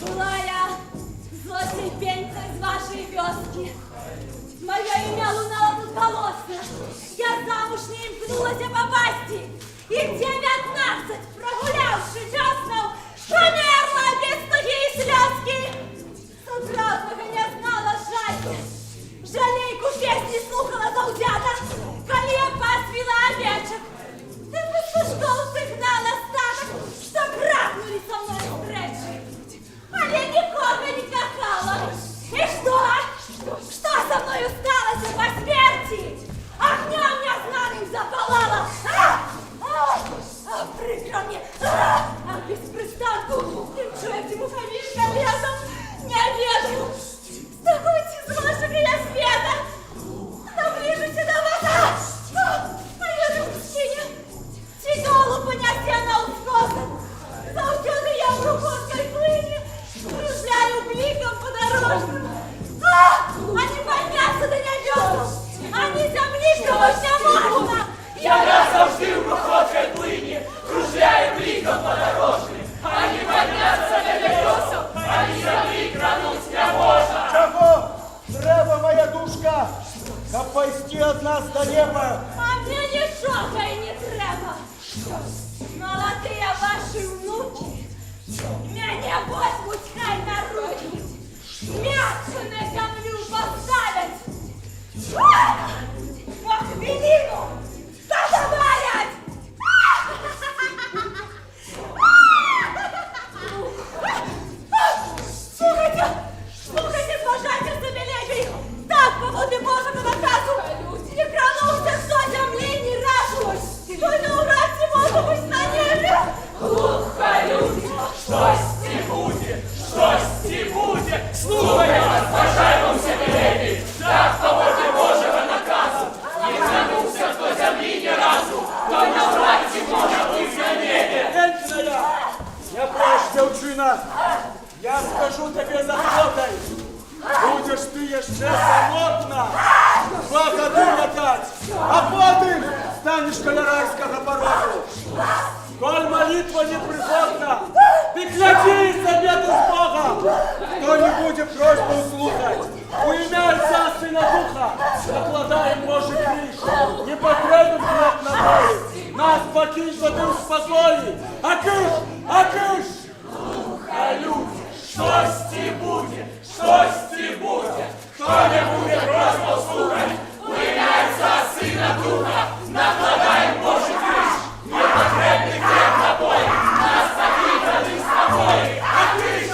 Была я злой пенька из вашей вёски. Мое имя Луна Лопутголосая. Я замуж не имкнулась попасть. И в 19, прогулявши весну, померла без туги и слезки. С утра не знала жаль. Жалейку песни слухала заузята, коли я пасвила овечек. Ты бы сушком сыгнал остаток, что крахнули со мной встречи. Але нікого не кохала. И что? Что со мною сталося по смерти? Огнем незнаным запалала. Прикро мне. Без пристанку. Ничего этому фамилька летом не веду. Стахуйте с вашего я света. Наближуся до вас. Моя ручиня. Ці голубу няся на ускосом. Завтюди я в руховской плыни. Кружляю бликом по дорожкам. Они поднятся до небес. Они земликом не можно. Я завжди в проходкой плыни, кружляю бликом по дорожке. Они подняться на небесом, они земли крануть не можно. Чого треба, моя душка, как пойти от нас до неба? А мне нічого й не треба. Молодые ваши внуки меня возьмуть хай на руки. Мягко на землю поставят. По хвилину задаварять. Слухайте, слухайте, зважайте собі лебідь. Так, по воді Божого наказу. Не кранувся до землі ні разу. То й на ураці може бути на небі. Глухо люди, щось не буде, щось не буде. Слухай вас, бажаємося велебі. Так, по воді Божого наказу. Не кранувся до землі ні разу. То й на ураці може бути на небі. Женщина я прошу, дівчина, я скажу тобі за фотой. Будеш ти ще самотна, 2 годи латать, а потім станеш колярарського порогу. Коль молитва не приходна, Прекрати завет из Бога! Кто не будет просьбу слухать, у ім'я Отця, Сина, Духа, накладаем Божий криш, не потребен хлеб на волі, нас покинь в одним спокої, а киш! Духа люди, щось ті буде, щось ті буде, хто не буде просьбу слухать, у ім'я Отця, Сина, Духа, накладаем Божий криш, не потребний хлеб на полі, нас покинь в одним спокої, а киш!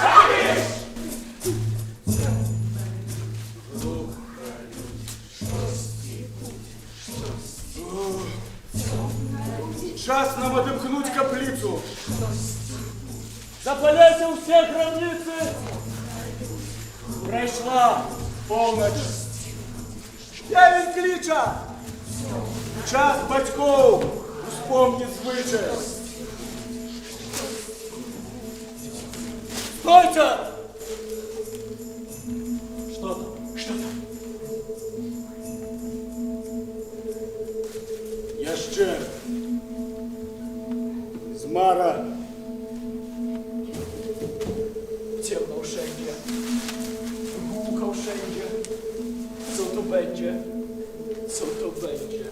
Час нам отомкнуть каплицу. Запаляйте у всех гробницы. Пройшла полночь. Явень клича. Час батьков успомнить звичай. Стойте! Что там? Что там? Jeszcze. Zmara. Ciemno wszędzie. Głucho wszędzie. Co to będzie? Co to będzie?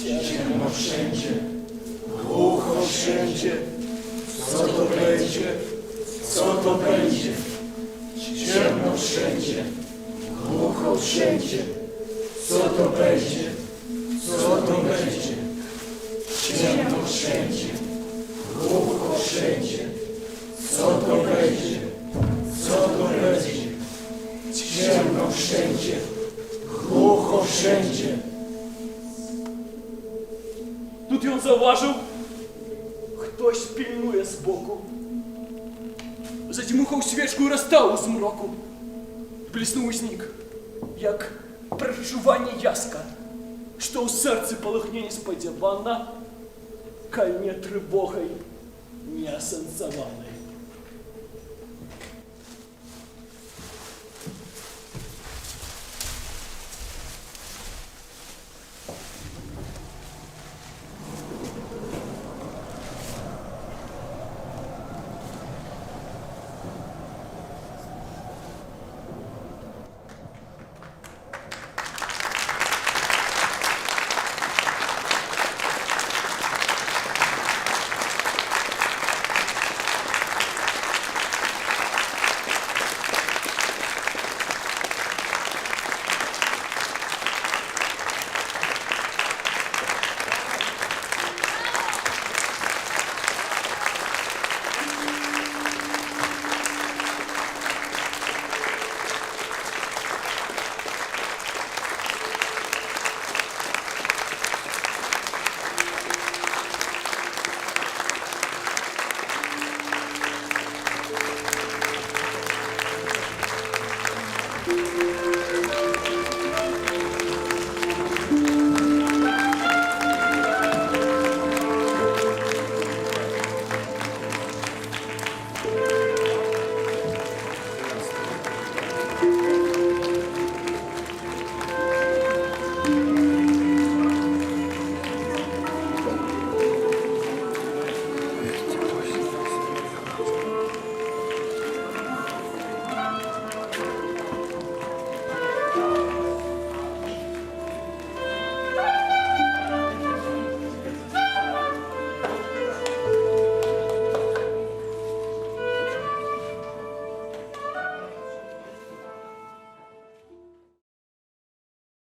Ciemno wszędzie. Głucho wszędzie. Co to będzie? Co to będzie? Ciemno wszędzie. Głucho wszędzie. Co to będzie? Co to będzie? Ciemno wszędzie, głucho wszędzie. Co to będzie? Co to będzie? Ciemno wszędzie, głucho wszędzie. Тут він зауважив, хтось пільнує збоку. Задьмухав свічку і розстав у змроку. Бліснув у сніг, як перечування яска, що у серці полихне несподівана, кальне тривогою неосенсована.